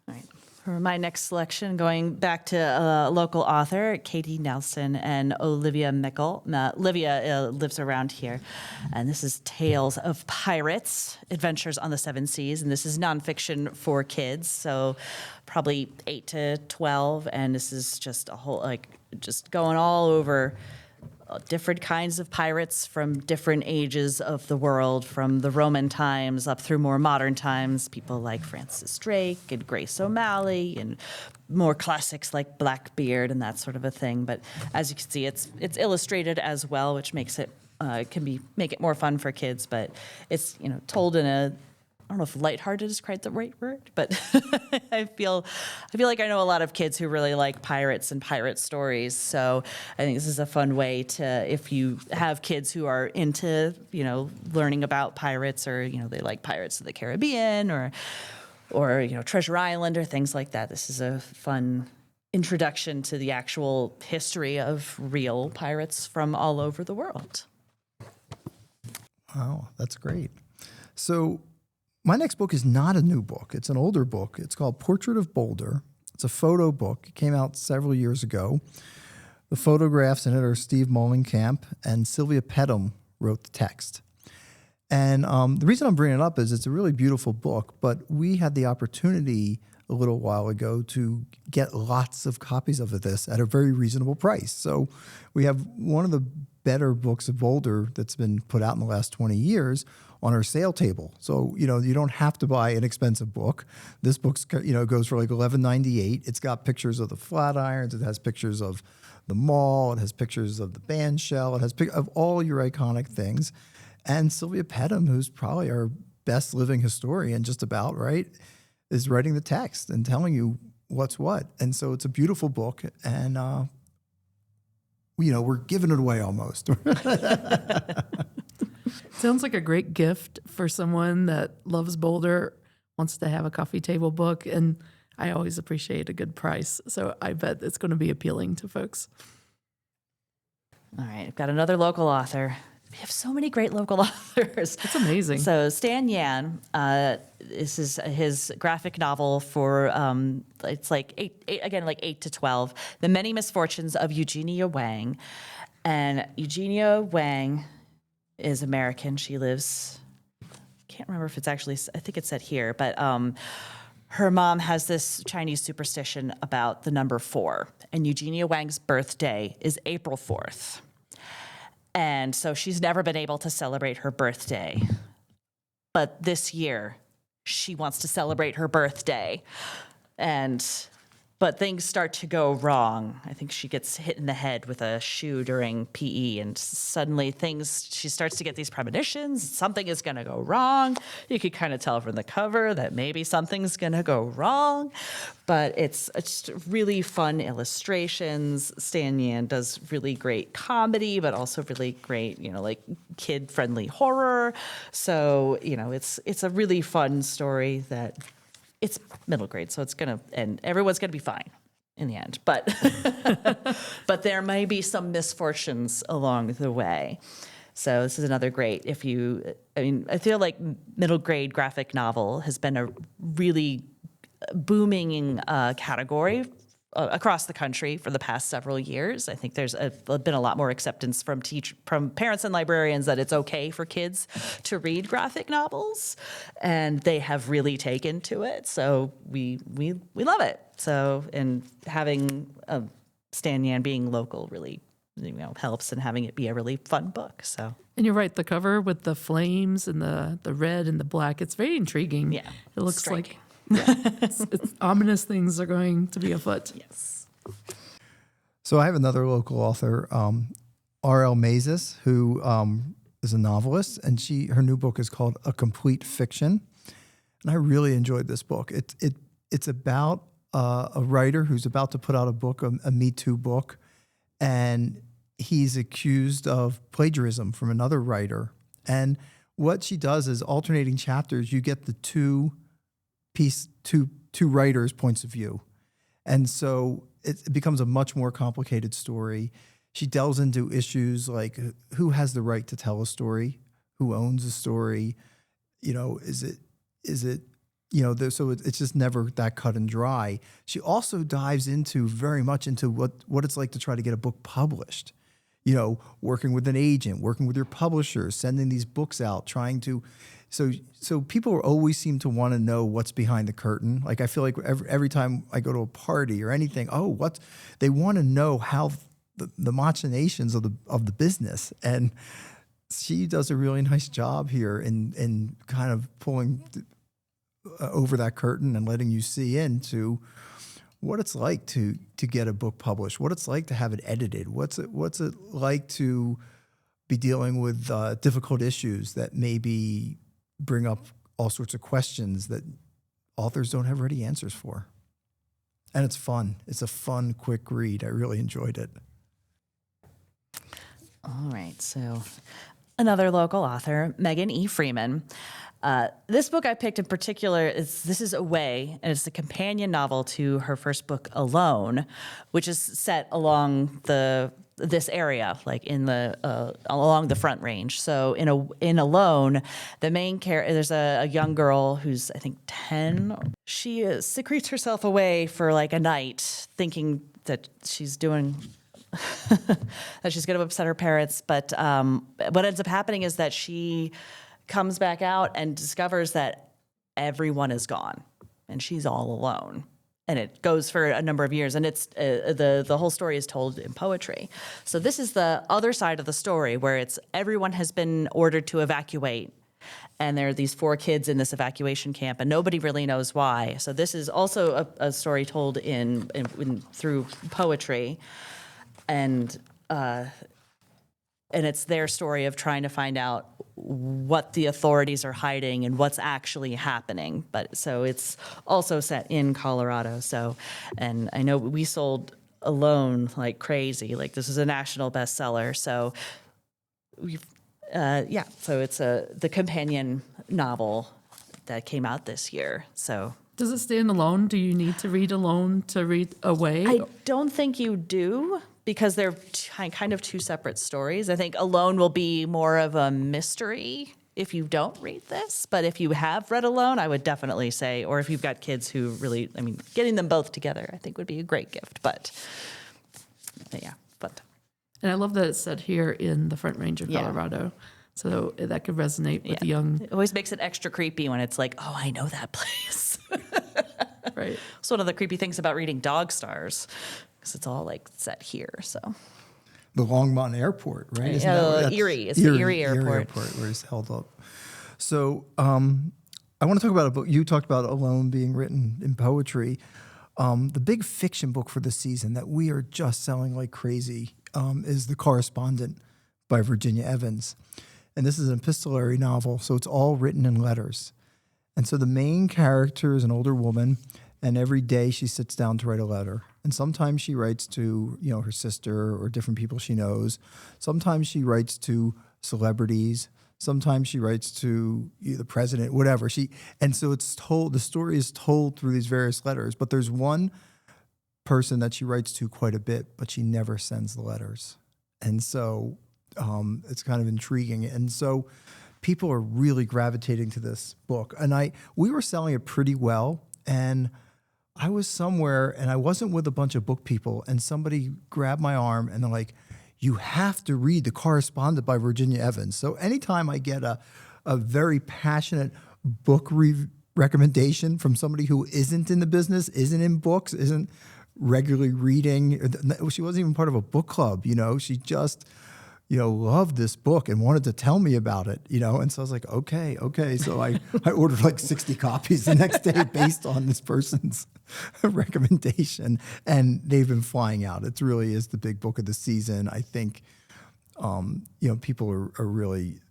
All right. For my next selection, going back to a local author, Katie Nelson and Olivia Mickle. Olivia lives around here, and this is Tales of Pirates, Adventures on the Seven Seas, and this is nonfiction for kids, so probably 8 to 12, and this is just a whole, just going all over different kinds of pirates from different ages of the world, from the Roman times up through more modern times, people like Francis Drake and Grace O'Malley, and more classics like Blackbeard and that sort of a thing. But as you can see, it's illustrated as well, which makes it make it more fun for kids. But it's told in a, I don't know if lighthearted is quite the right word, but I feel like I know a lot of kids who really like pirates and pirate stories. So I think this is a fun way to, if you have kids who are into, learning about pirates, or, they like Pirates of the Caribbean or Treasure Island or things like that. This is a fun introduction to the actual history of real pirates from all over the world. Wow, that's great. So my next book is not a new book. It's an older book. It's called Portrait of Boulder. It's a photo book. It came out several years ago. The photographs in it are Steve Mollenkamp, and Sylvia Pedham wrote the text. And the reason I'm bringing it up is it's a really beautiful book, but we had the opportunity a little while ago to get lots of copies of this at a very reasonable price. So we have one of the better books of Boulder that's been put out in the last 20 years on our sale table. So, you don't have to buy an expensive book. This book, goes for like $11.98. It's got pictures of the Flatirons. It has pictures of the mall. It has pictures of the band shell. It has of all your iconic things. And Sylvia Pedham, who's probably our best living historian just about, right, is writing the text and telling you what's what. And so it's a beautiful book. And, we're giving it away almost. Sounds like a great gift for someone that loves Boulder, wants to have a coffee table book, and I always appreciate a good price. So I bet it's going to be appealing to folks. All right, I've got another local author. We have so many great local authors. It's amazing. So Stan Yan, this is his graphic novel for, it's like eight to 12, The Many Misfortunes of Eugenia Wang. And Eugenia Wang is American. She lives, can't remember if it's actually, I think it said here, but her mom has this Chinese superstition about the number 4. And Eugenia Wang's birthday is April 4th. And so she's never been able to celebrate her birthday. But this year, she wants to celebrate her birthday. But things start to go wrong. I think she gets hit in the head with a shoe during PE, and suddenly she starts to get these premonitions. Something is going to go wrong. You could kind of tell from the cover that maybe something's going to go wrong. But it's just really fun illustrations. Stan Yan does really great comedy, but also really great, like kid-friendly horror. So, it's a really fun story that it's middle grade, so and everyone's gonna be fine in the end. But but there may be some misfortunes along the way. So this is another great. I feel like middle grade graphic novel has been a really booming category across the country for the past several years. I think there's been a lot more acceptance from parents and librarians that it's okay for kids to read graphic novels, and they have really taken to it. So we love it. So, and having Stan Yan being local really helps, and having it be a really fun book. So. And you're right, the cover with the flames and the red and the black, it's very intriguing. Yeah, it looks striking. like it's ominous things are going to be afoot. Yes. So I have another local author, R.L. Mazes, who is a novelist, and her new book is called A Complete Fiction. And I really enjoyed this book. It's about a writer who's about to put out a book, a Me Too book, and he's accused of plagiarism from another writer. And what she does is alternating chapters, you get the two writers' points of view. And so it becomes a much more complicated story. She delves into issues like who has the right to tell a story, who owns a story, is it so it's just never that cut and dry. She also dives very much into what it's like to try to get a book published. Working with an agent, working with your publisher, sending these books out, trying to. So people always seem to want to know what's behind the curtain. Like I feel like every time I go to a party or anything, they want to know how the machinations of the business. And she does a really nice job here in kind of pulling over that curtain and letting you see into what it's like to get a book published, what it's like to have it edited, what's it like to be dealing with difficult issues that maybe bring up all sorts of questions that authors don't have ready answers for. And it's fun. It's a fun, quick read. I really enjoyed it. All right, so another local author, Megan E. Freeman. This book I picked in particular this is Away, and it's the companion novel to her first book, Alone, which is set along this area, like in along the Front Range. So in Alone, the main character, there's a young girl who's I think 10. She secretes herself away for like a night, thinking that she's doing that she's going to upset her parents. But what ends up happening is that she comes back out and discovers that everyone is gone and she's all alone. And it goes for a number of years, and it's the whole story is told in poetry. So this is the other side of the story, where it's everyone has been ordered to evacuate, and there are these 4 kids in this evacuation camp, and nobody really knows why. So this is also a story told in through poetry, and it's their story of trying to find out what the authorities are hiding and what's actually happening. But so it's also set in Colorado. So, and I know we sold Alone like crazy. Like, this is a national bestseller. So we've, so it's the companion novel that came out this year. So Does it stand alone? Do you need to read alone to read away? I don't think you do, because they're kind of 2 separate stories. I think Alone will be more of a mystery if you don't read this. But if you have read Alone, I would definitely say, or if you've got kids who really, I mean, getting them both together, I think would be a great gift. But yeah, but. And I love that it's set here in the Front Range of Yeah. Colorado. So that could resonate with young. It always makes it extra creepy when it's like, oh, I know that place. Right. It's one of the creepy things about reading Dog Stars, because it's all like set here. So The Longmont Airport, right? Isn't Yeah, that where that's- Erie. It's the Erie Airport. where it's held up. So I want to talk about a book. You talked about Alone being written in poetry. The big fiction book for the season that we are just selling like crazy is The Correspondent by Virginia Evans. And this is an epistolary novel, so it's all written in letters. And so the main character is an older woman, and every day she sits down to write a letter. And sometimes she writes to, her sister or different people she knows. Sometimes she writes to celebrities. Sometimes she writes to the president, whatever. And so the story is told through these various letters. But there's one person that she writes to quite a bit, but she never sends the letters. And so it's kind of intriguing. And so people are really gravitating to this book. And we were selling it pretty well. And I was somewhere and I wasn't with a bunch of book people, and somebody grabbed my arm and they're like, you have to read The Correspondent by Virginia Evans. So anytime I get a very passionate book recommendation from somebody who isn't in the business, isn't in books, isn't regularly reading, she wasn't even part of a book club, she just loved this book and wanted to tell me about it, and so I was like, okay. So I ordered like 60 copies the next day based on this person's recommendation, and they've been flying out. It really is the big book of the season. I think, people are really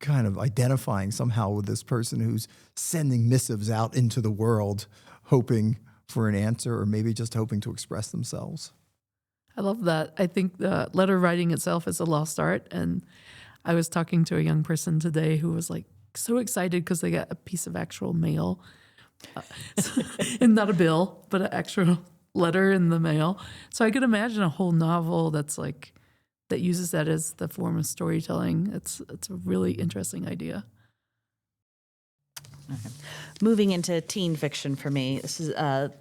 kind of identifying somehow with this person who's sending missives out into the world, hoping for an answer or maybe just hoping to express themselves. I love that. I think the letter writing itself is a lost art. And I was talking to a young person today who was like so excited because they got a piece of actual mail. And not a bill, but an actual letter in the mail. So I could imagine a whole novel that uses that as the form of storytelling. It's a really interesting idea. Okay. Moving into teen fiction for me, this is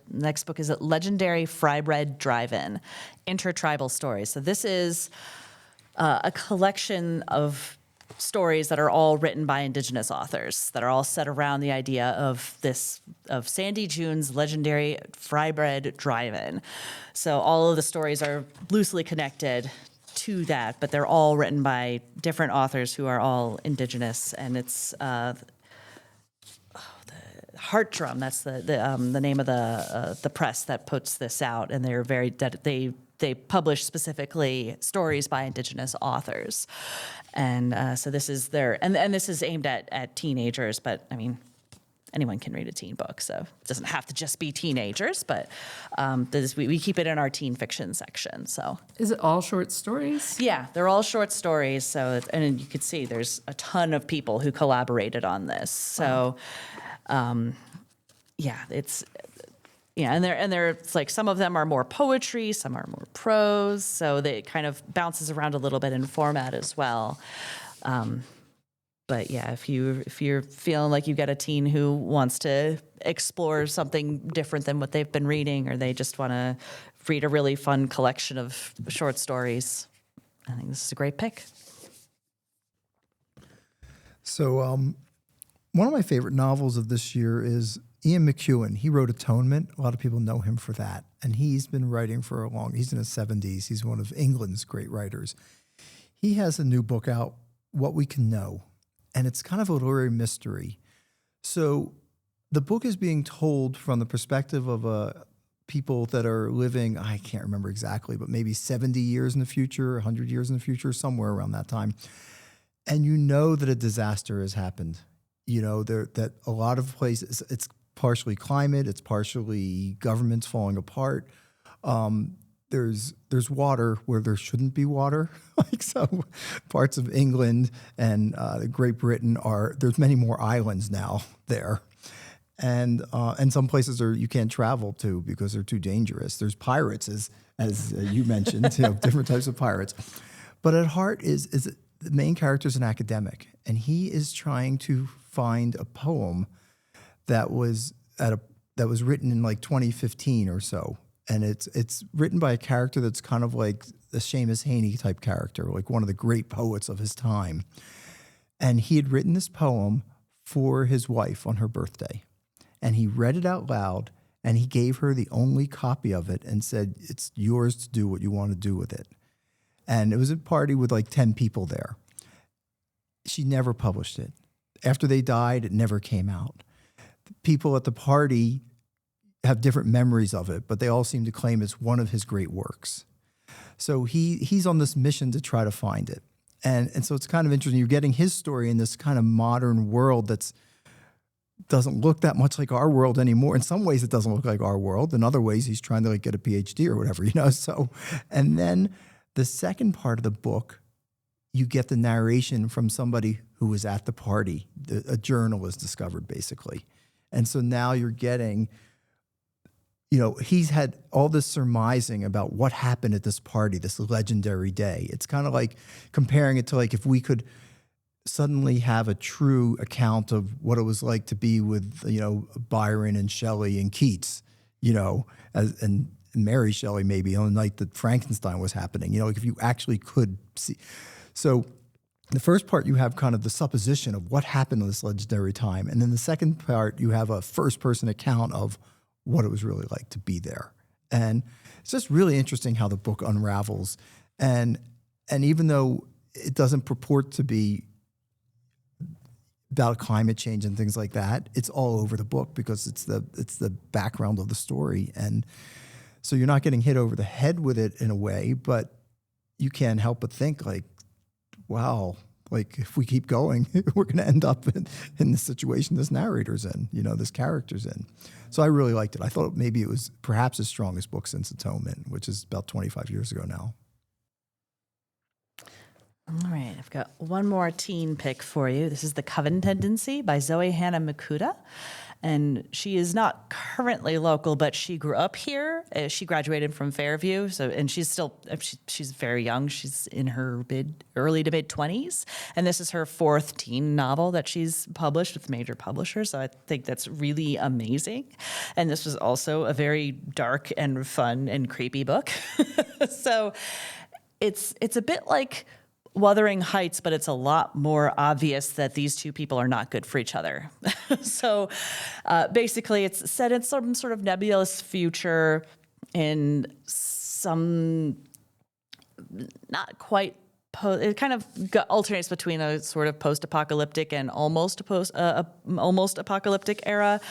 next book is Legendary Frybread Drive-In, Intertribal Stories. So this is a collection of stories that are all written by Indigenous authors that are all set around the idea of Sandy June's legendary Frybread Drive-In. So all of the stories are loosely connected to that, but they're all written by different authors who are all Indigenous, and it's Heart Drum. That's the name of the press that puts this out, and they're they publish specifically stories by Indigenous authors, and so this is and this is aimed at teenagers, but I mean anyone can read a teen book, so it doesn't have to just be teenagers. But we keep it in our teen fiction section. So is it all short stories? Yeah, they're all short stories. So and you can see there's a ton of people who collaborated on this. So. It's like some of them are more poetry, some are more prose, so it kind of bounces around a little bit in format as well. But yeah, if you're feeling like you've got a teen who wants to explore something different than what they've been reading, or they just want to read a really fun collection of short stories, I think this is a great pick. So one of my favorite novels of this year is Ian McEwan. He wrote Atonement. A lot of people know him for that. And he's been writing for he's in his 70s. He's one of England's great writers. He has a new book out, What We Can Know. And it's kind of a literary mystery. So the book is being told from the perspective of people that are living, I can't remember exactly, but maybe 70 years in the future, 100 years in the future, somewhere around that time. And you know that a disaster has happened. You know, that a lot of places, it's partially climate, it's partially governments falling apart. There's water where there shouldn't be water. Like, so parts of England and Great Britain there's many more islands now there. And some places you can't travel to because they're too dangerous. There's pirates, as you mentioned, different types of pirates. But at heart is the main character is an academic, and he is trying to find a poem that was written in like 2015 or so, and it's written by a character that's kind of like the Seamus Heaney type character, like one of the great poets of his time. And he had written this poem for his wife on her birthday, and he read it out loud, and he gave her the only copy of it and said, "It's yours to do what you want to do with it." And it was a party with like 10 people there. She never published it. After they died, it never came out. People at the party have different memories of it, but they all seem to claim it's one of his great works. So he's on this mission to try to find it. And so it's kind of interesting. You're getting his story in this kind of modern world doesn't look that much like our world anymore. In some ways, it doesn't look like our world. In other ways, he's trying to like get a PhD or whatever, So, and then the second part of the book, you get the narration from somebody who was at the party. A journal is discovered, basically. And so now you're getting, he's had all this surmising about what happened at this party, this legendary day. It's kind of like comparing it to like if we could suddenly have a true account of what it was like to be with, Byron and Shelley and Keats, and Mary Shelley maybe on the night that Frankenstein was happening, like if you actually could see. So the first part, you have kind of the supposition of what happened in this legendary time. And then the second part, you have a first-person account of what it was really like to be there. And it's just really interesting how the book unravels. And even though it doesn't purport to be about climate change and things like that, it's all over the book because it's the background of the story. And so you're not getting hit over the head with it in a way, but you can't help but think like, wow, like if we keep going, we're going to end up in the situation this narrator's in, this character's in. So I really liked it. I thought maybe it was perhaps his strongest book since Atonement, which is about 25 years ago now. All right, I've got one more teen pick for you. This is The Coven Tendency by Zoe Hannah Makuta. And she is not currently local, but she grew up here. She graduated from Fairview, and she's very young. She's in her early to mid 20s, and this is her fourth teen novel that she's published with major publishers. So I think that's really amazing. And this was also a very dark and fun and creepy book. So it's a bit like Wuthering Heights, but it's a lot more obvious that these two people are not good for each other. So basically, it's set in some sort of nebulous future in some not quite it kind of alternates between a sort of post-apocalyptic and almost apocalyptic era,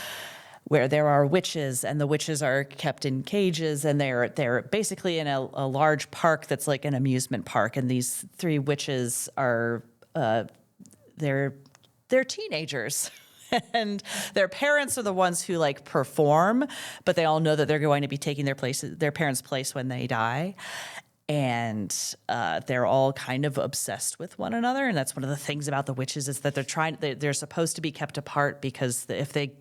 where there are witches, and the witches are kept in cages, and they're basically in a large park that's like an amusement park, and these three witches are they're teenagers. And their parents are the ones who like perform, but they all know that they're going to be taking their parents' place when they die. And they're all kind of obsessed with one another, and that's one of the things about the witches is that they're supposed to be kept apart because if they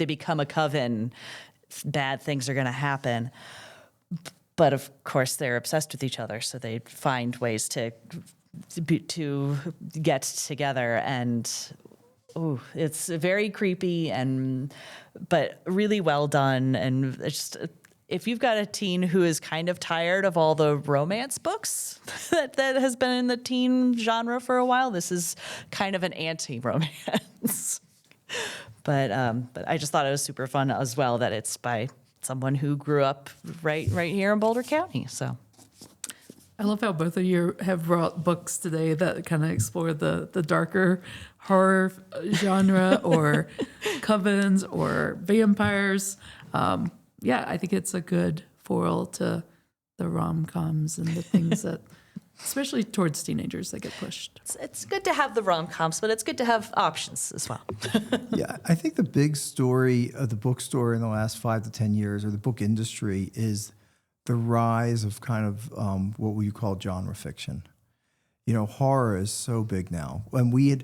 become a coven, bad things are going to happen. But of course, they're obsessed with each other, so they find ways to get together. And it's very creepy but really well done, and it's just. if you've got a teen who is kind of tired of all the romance books that has been in the teen genre for a while, this is kind of an anti-romance. But I just thought it was super fun as well that it's by someone who grew up right here in Boulder County. So I love how both of you have brought books today that kind of explore the darker horror genre or covens or vampires. Yeah, I think it's a good foil to the rom-coms and the things that, especially towards teenagers, that get pushed. it's good to have the rom-coms, but it's good to have options as well. Yeah, I think the big story of the bookstore in the last 5 to 10 years, or the book industry, is the rise of kind of what we call genre fiction. You know, horror is so big now. And we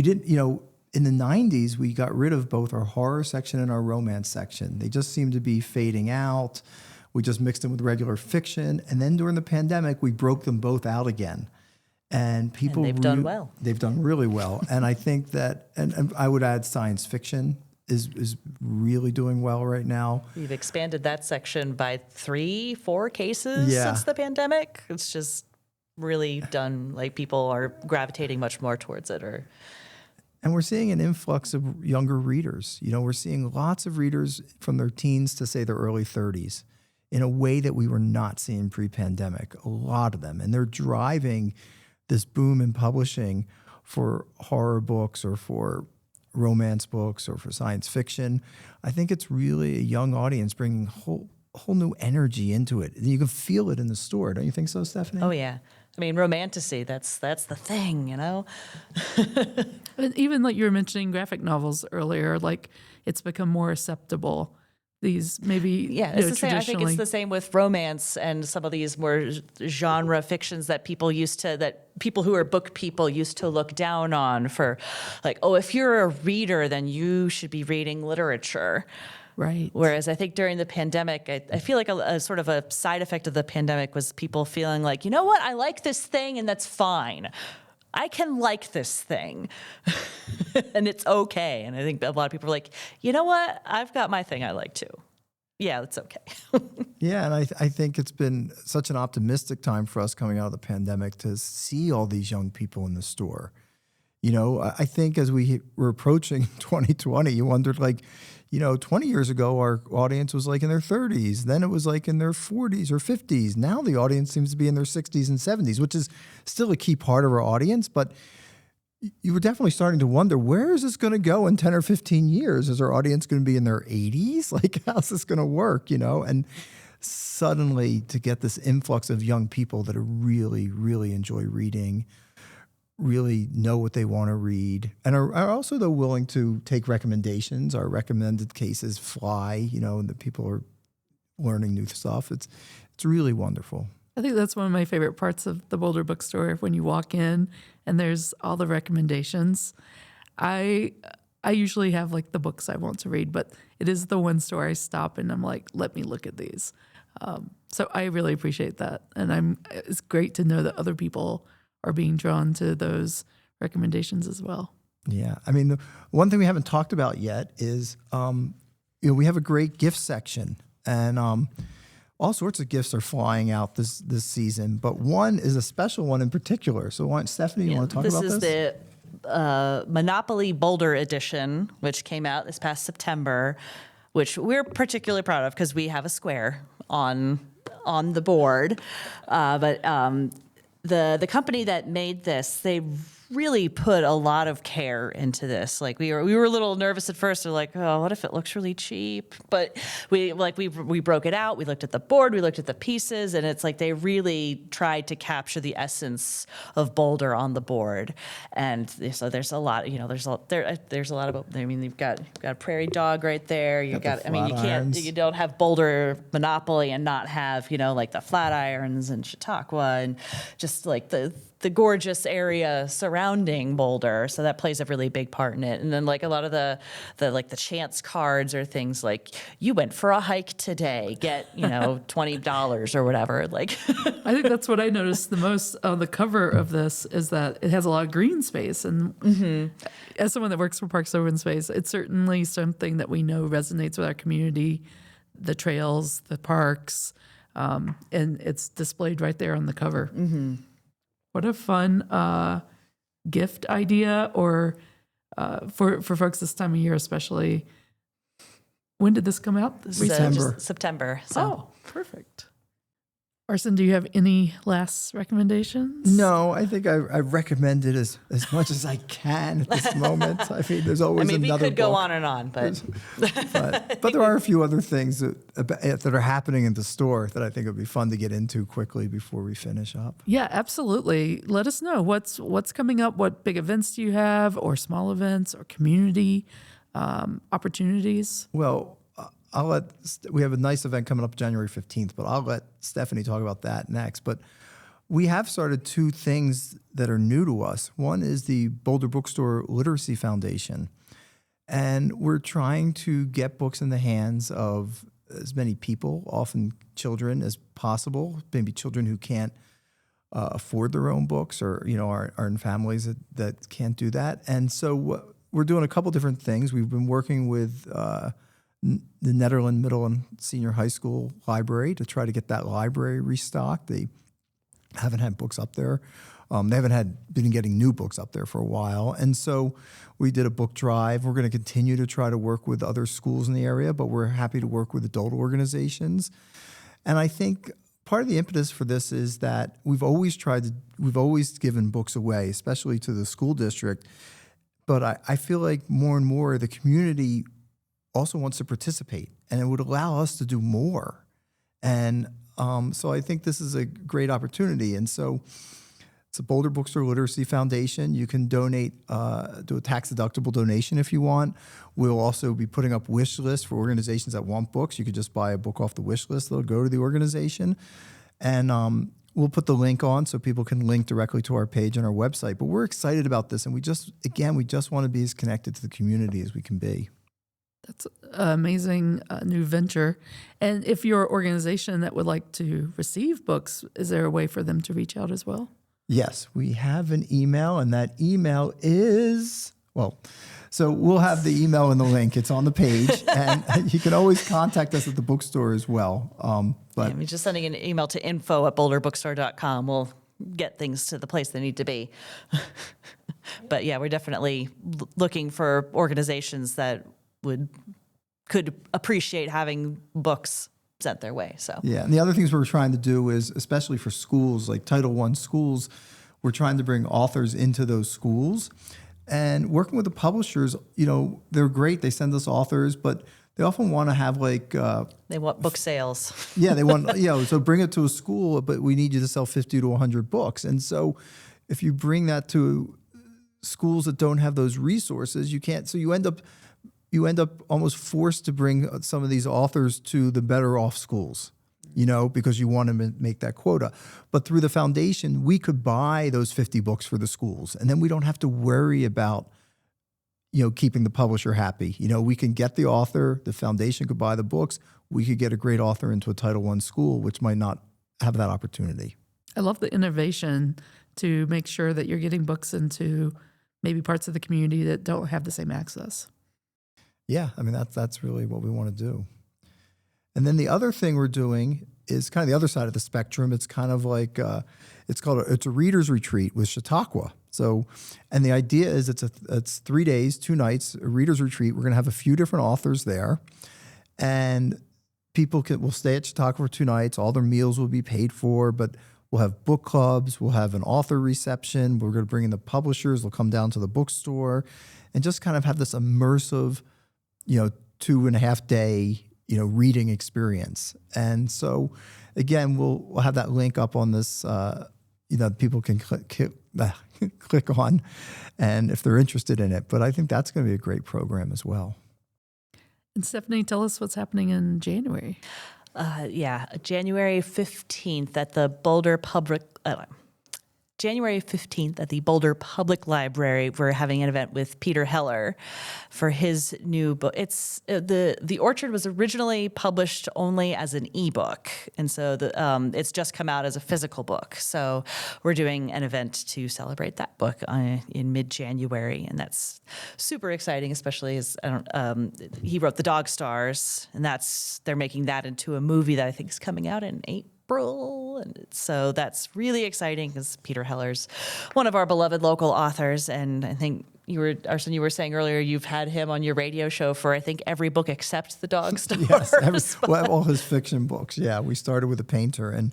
didn't, you know, in the 90s, we got rid of both our horror section and our romance section. They just seemed to be fading out. We just mixed them with regular fiction. And then during the pandemic, we broke them both out again. And people... And they've done well. They've done really well. And I think that, and I would add science fiction is really doing well right now. We've expanded that section by 3-4 cases since the pandemic. It's just really done, like people are gravitating much more towards it. And we're seeing an influx of younger readers. You know, we're seeing lots of readers from their teens to, say, their early 30s in a way that we were not seeing pre-pandemic, a lot of them. And they're driving this boom in publishing for horror books or for romance books or for science fiction. I think it's really a young audience bringing whole new energy into it. You can feel it in the store. Don't you think so, Stephanie? Oh, yeah. I mean, romantasy, that's the thing, you know? And even like you were mentioning graphic novels earlier, like it's become more acceptable. These maybe it's the same. I think it's the same with romance and some of these more genre fictions that people who are book people used to look down on for, like, oh, if you're a reader, then you should be reading literature. Right. Whereas I think during the pandemic, I feel like a sort of a side effect of the pandemic was people feeling like, you know what, I like this thing and that's fine. I can like this thing and it's okay. And I think a lot of people are like, you know what, I've got my thing I like too. Yeah, it's okay. Yeah, and I think it's been such an optimistic time for us coming out of the pandemic to see all these young people in the store. You know, I think as we were approaching 2020, you wondered, like, you know, 20 years ago, our audience was like in their 30s. Then it was like in their 40s or 50s. Now the audience seems to be in their 60s and 70s, which is still a key part of our audience. But you were definitely starting to wonder, where is this going to go in 10 or 15 years? Is our audience going to be in their 80s? Like, how's this going to work, you know? And suddenly to get this influx of young people that really, really enjoy reading, really know what they want to read, and are also, though, willing to take recommendations. Our recommended cases fly, you know, and the people are learning new stuff. It's really wonderful. I think that's one of my favorite parts of the Boulder Bookstore, when you walk in and there's all the recommendations. I usually have like the books I want to read, but it is the one store I stop and I'm like, let me look at these. So I really appreciate that. And it's great to know that other people are being drawn to those recommendations as well. Yeah. I mean, the one thing we haven't talked about yet is, you know, we have a great gift section, and all sorts of gifts are flying out this season, but one is a special one in particular. So Stephanie, you want to talk about this? This is the Monopoly Boulder edition, which came out this past September, which we're particularly proud of because we have a square on the board. But the company that made this, they really put a lot of care into this. Like we were a little nervous at first. We're like, oh, what if it looks really cheap? But we broke it out. We looked at the board. We looked at the pieces, and it's like they really tried to capture the essence of Boulder on the board. And so there's a lot. You know, there's a lot of. I mean, you've got a prairie dog right there. You got. I mean, you don't have Boulder Monopoly and not have, you know, like the Flatirons and Chautauqua and just like the gorgeous area surrounding Boulder. So that plays a really big part in it. And then like a lot of the chance cards or things like, you went for a hike today, get, you know, $20 or whatever. Like, I think that's what I noticed the most on the cover of this is that it has a lot of green space. And as someone that works for Parks Open Space, it's certainly something that we know resonates with our community. the trails, the parks, and it's displayed right there on the cover. Mm-hmm. What a fun gift idea, or for folks this time of year especially. When did this come out? September. Just September. So. Oh, perfect. Arsen, do you have any last recommendations? No, I think I recommend it as much as I can at this moment. I mean, there's always we another could go book. on and on, but But there are a few other things that are happening in the store that I think would be fun to get into quickly before we finish up. Yeah, absolutely. Let us know what's coming up. What big events do you have, or small events, or community opportunities? Well, we have a nice event coming up January 15th, but I'll let Stephanie talk about that next. But we have started two things that are new to us. One is the Boulder Bookstore Literacy Foundation. And we're trying to get books in the hands of as many people, often children, as possible, maybe children who can't afford their own books, or are in families that can't do that. And so we're doing a couple different things. We've been working with the Netherland Middle and Senior High School Library to try to get that library restocked. They haven't had books up there. They haven't been getting new books up there for a while. And so we did a book drive. We're going to continue to try to work with other schools in the area, but we're happy to work with adult organizations. And I think part of the impetus for this is that we've always given books away, especially to the school district. But I feel like more and more the community also wants to participate, and it would allow us to do more. And so I think this is a great opportunity. And so it's a Boulder Bookstore Literacy Foundation. You can donate, do a tax-deductible donation if you want. We'll also be putting up wish lists for organizations that want books. You could just buy a book off the wish list. They'll go to the organization. And we'll put the link on so people can link directly to our page on our website. But we're excited about this, and we just want to be as connected to the community as we can be. That's an amazing new venture. And if you're an organization that would like to receive books, is there a way for them to reach out as well? Yes, we have an email, and that email is, so we'll have the email in the link. It's on the page, and you can always contact us at the bookstore as well. But just sending an email to info@boulderbookstore.com will get things to the place they need to be. But yeah, we're definitely looking for organizations that could appreciate having books sent their way. So yeah, and the other things we're trying to do is, especially for schools like Title I schools, we're trying to bring authors into those schools, and working with the publishers. They're great. They send us authors, but they often want to have they want book sales. Yeah, they want so bring it to a school, but we need you to sell 50 to 100 books. And so if you bring that to schools that don't have those resources, you can't. So you end up almost forced to bring some of these authors to the better off schools, because you want to make that quota. But through the foundation, we could buy those 50 books for the schools, and then we don't have to worry about, keeping the publisher happy. We can get the author, the foundation could buy the books. We could get a great author into a Title I school, which might not have that opportunity. I love the innovation to make sure that you're getting books into maybe parts of the community that don't have the same access. Yeah, I mean, that's really what we want to do. And then the other thing we're doing is kind of the other side of the spectrum. It's kind of like, it's a reader's retreat with Chautauqua. So, and the idea is it's 3 days, 2 nights, a reader's retreat. We're going to have a few different authors there, and people will stay at Chautauqua for 2 nights. All their meals will be paid for, but we'll have book clubs. We'll have an author reception. We're going to bring in the publishers. They'll come down to the bookstore and just kind of have this immersive 2.5 day, reading experience. And so again, we'll have that link up on this, people can click on, and if they're interested in it. But I think that's going to be a great program as well. And Stephanie, tell us what's happening in January. January 15th at the Boulder January 15th at the Boulder Public Library, we're having an event with Peter Heller for his new book. It's the Orchard was originally published only as an ebook, and so it's just come out as a physical book. So we're doing an event to celebrate that book in mid-January, and that's super exciting, especially as he wrote The Dog Stars, and they're making that into a movie that I think is coming out in April. And so that's really exciting because Peter Heller's one of our beloved local authors. And I think Arsen, you were saying earlier, you've had him on your radio show for, I think, every book except The Dog Stars. Yes, all his fiction books. Yeah, we started with a painter. And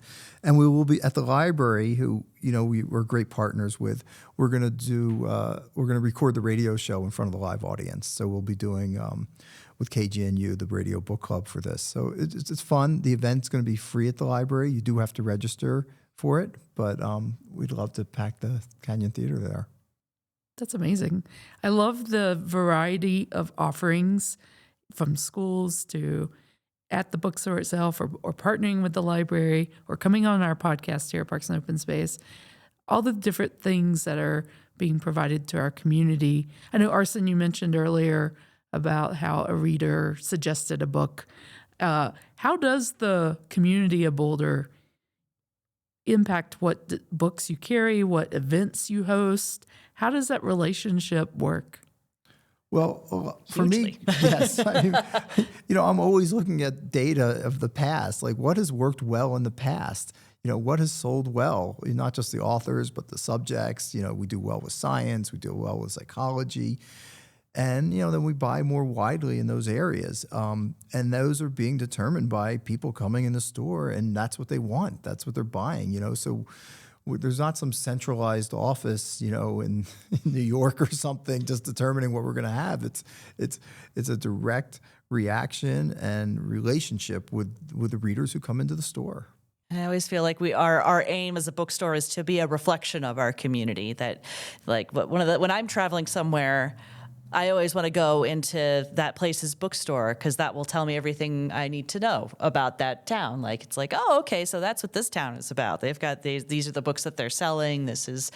we will be at the library, who, we're great partners with. We're going to record the radio show in front of the live audience. So we'll be doing with KGNU, the Radio Book Club, for this. So it's fun. The event's going to be free at the library. You do have to register for it, but we'd love to pack the Canyon Theater there. That's amazing. I love the variety of offerings from schools to at the bookstore itself or partnering with the library or coming on our podcast here at Parks and Open Space. All the different things that are being provided to our community. I know, Arsen, you mentioned earlier about how a reader suggested a book. How does the community of Boulder impact what books you carry, what events you host? How does that relationship work? Well, for me, yes. I'm always looking at data of the past, like what has worked well in the past. What has sold well, not just the authors, but the subjects. We do well with science, we do well with psychology. And, then we buy more widely in those areas. And those are being determined by people coming in the store, and that's what they want. That's what they're buying, So there's not some centralized office, in New York or something just determining what we're going to have. It's a direct reaction and relationship with the readers who come into the store. I always feel like our aim as a bookstore is to be a reflection of our community. That, like, when I'm traveling somewhere, I always want to go into that place's bookstore because that will tell me everything I need to know about that town. Like, it's like, oh, okay, so that's what this town is about. They've got these are the books that they're selling. These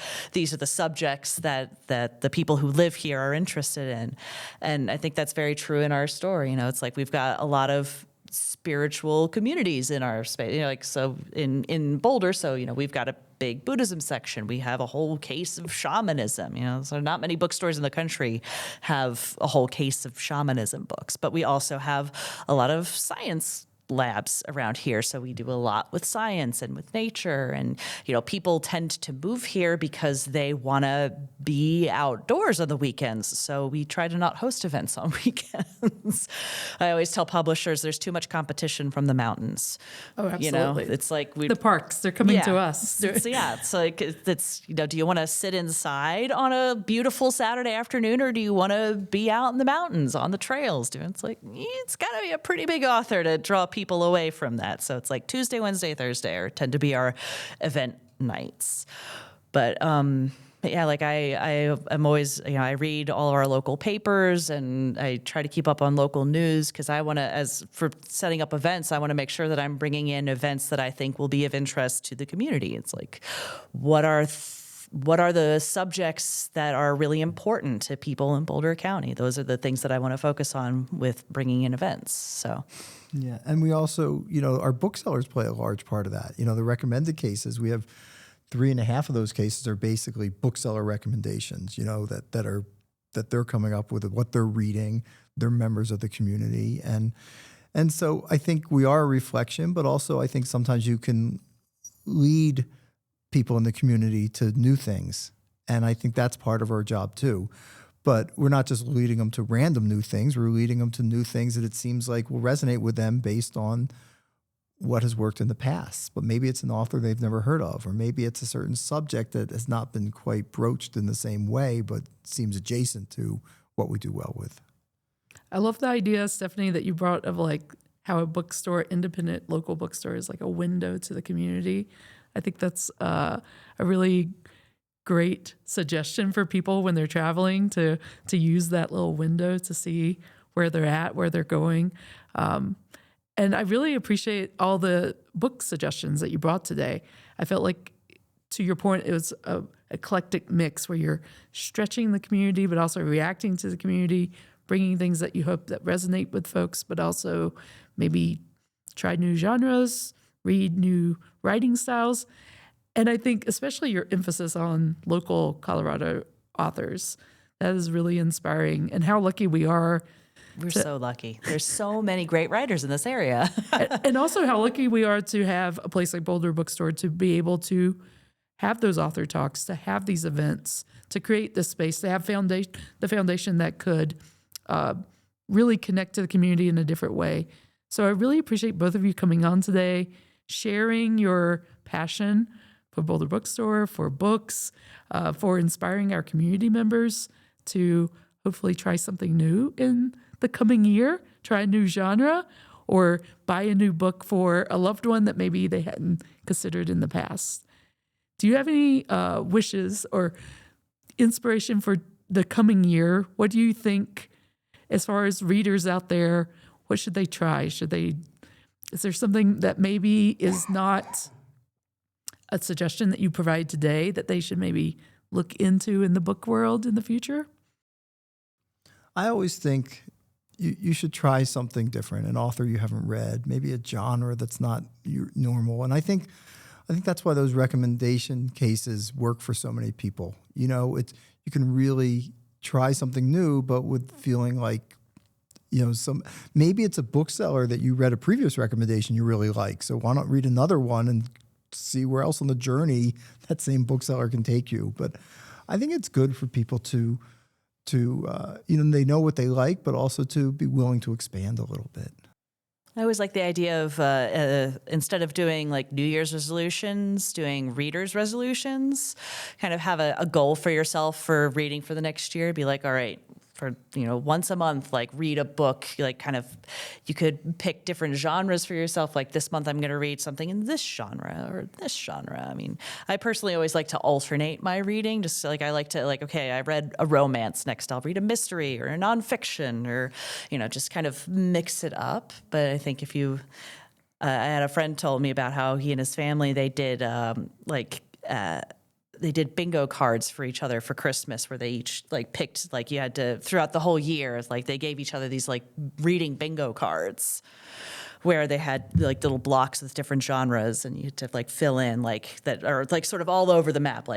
are the subjects that the people who live here are interested in. And I think that's very true in our store. It's like we've got a lot of spiritual communities in our space, so in Boulder. So we've got a big Buddhism section. We have a whole case of shamanism. So not many bookstores in the country have a whole case of shamanism books, but we also have a lot of science labs around here. So we do a lot with science and with nature. And, people tend to move here because they want to be outdoors on the weekends. So we try to not host events on weekends. I always tell publishers there's too much competition from the mountains. Oh, absolutely. It's like the parks, they're coming to us. It's like, do you want to sit inside on a beautiful Saturday afternoon, or do you want to be out in the mountains on the trails? It's like, it's got to be a pretty big author to draw people away from that. So it's like Tuesday, Wednesday, Thursday tend to be our event nights. But yeah, like I am always, I read all of our local papers and I try to keep up on local news because I want to, as for setting up events, I want to make sure that I'm bringing in events that I think will be of interest to the community. It's like, what are the subjects that are really important to people in Boulder County? Those are the things that I want to focus on with bringing in events. So. Yeah, and we also, our booksellers play a large part of that. The recommended cases, we have 3.5 of those cases are basically bookseller recommendations, that they're coming up with what they're reading. They're members of the community. And so I think we are a reflection, but also I think sometimes you can lead people in the community to new things. And I think that's part of our job too. But we're not just leading them to random new things. We're leading them to new things that it seems like will resonate with them based on what has worked in the past. But maybe it's an author they've never heard of, or maybe it's a certain subject that has not been quite broached in the same way, but seems adjacent to what we do well with. I love the idea, Stephanie, that you brought of like how a bookstore, independent local bookstore, is like a window to the community. I think that's a really great suggestion for people when they're traveling to use that little window to see where they're at, where they're going. And I really appreciate all the book suggestions that you brought today. I felt like to your point, it was a eclectic mix where you're stretching the community, but also reacting to the community, bringing things that you hope that resonate with folks, but also maybe try new genres, read new writing styles. And I think especially your emphasis on local Colorado authors, that is really inspiring. And how lucky we are. We're so lucky. There's so many great writers in this area. And also how lucky we are to have a place like Boulder Bookstore to be able to have those author talks, to have these events, to create this space, to have the foundation that could really connect to the community in a different way. So I really appreciate both of you coming on today, sharing your passion for Boulder Bookstore, for books, for inspiring our community members to hopefully try something new in the coming year, try a new genre, or buy a new book for a loved one that maybe they hadn't considered in the past. Do you have any wishes or inspiration for the coming year? What do you think, as far as readers out there, what should they try? Is there something that maybe is not a suggestion that you provide today that they should maybe look into in the book world in the future? I always think you should try something different, an author you haven't read, maybe a genre that's not your normal. And I think that's why those recommendation cases work for so many people. You know, you can really try something new, but with feeling like, you know, maybe it's a bookseller that you read a previous recommendation you really like. So why not read another one and see where else on the journey that same bookseller can take you? But I think it's good for people to they know what they like, but also to be willing to expand a little bit. I always like the idea of instead of doing like New Year's resolutions, doing readers' resolutions, kind of have a goal for yourself for reading for the next year. Be like, all right, for, once a month, like read a book, like kind of, you could pick different genres for yourself. Like this month I'm going to read something in this genre or this genre. I mean, I personally always like to alternate my reading. Just like, I like to okay, I read a romance, next I'll read a mystery or a nonfiction, or, just kind of mix it up. But I think if you, I had a friend told me about how he and his family, they did they did bingo cards for each other for Christmas, where they each picked, you had to, throughout the whole year, they gave each other these reading bingo cards where they had little blocks with different genres, and you had to fill in that are sort of all over the map.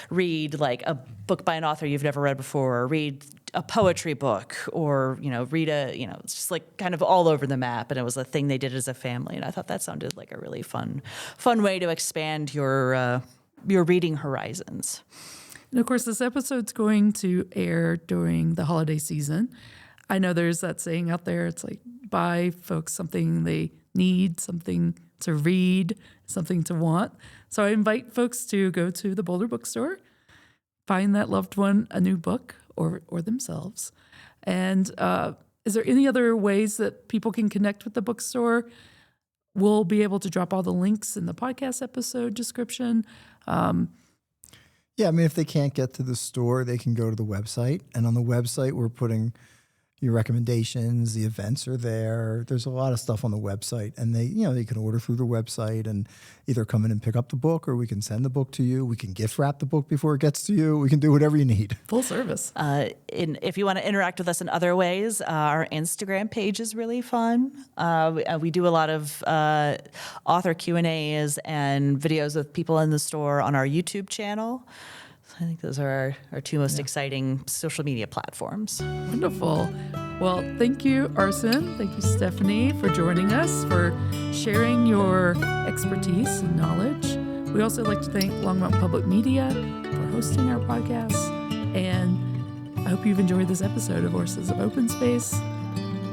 Read a book by an author you've never read before, or read a poetry book, or read it's just kind of all over the map. And it was a thing they did as a family, and I thought that sounded like a really fun way to expand your reading horizons. And of course, this episode's going to air during the holiday season. I know there's that saying out there, it's buy folks something they need, something to read, something to want. So I invite folks to go to the Boulder Bookstore, find that loved one a new book or themselves. And is there any other ways that people can connect with the bookstore? We'll be able to drop all the links in the podcast episode description. Yeah, I mean, if they can't get to the store, they can go to the website. And on the website, we're putting your recommendations, the events are there. There's a lot of stuff on the website. And they can order through the website and either come in and pick up the book, or we can send the book to you. We can gift wrap the book before it gets to you. We can do whatever you need. Full service. If you want to interact with us in other ways, our Instagram page is really fun. We do a lot of author Q&As and videos of people in the store on our YouTube channel. I think those are our two most exciting social media platforms. Wonderful. Well, thank you, Arsen. Thank you, Stephanie, for joining us, for sharing your expertise and knowledge. We also like to thank Long Mountain Public Media for hosting our podcast. And I hope you've enjoyed this episode of Voices of Open Space.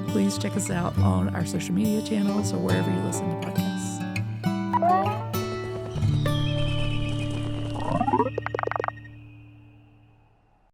Please check us out on our social media channels or wherever you listen to podcasts.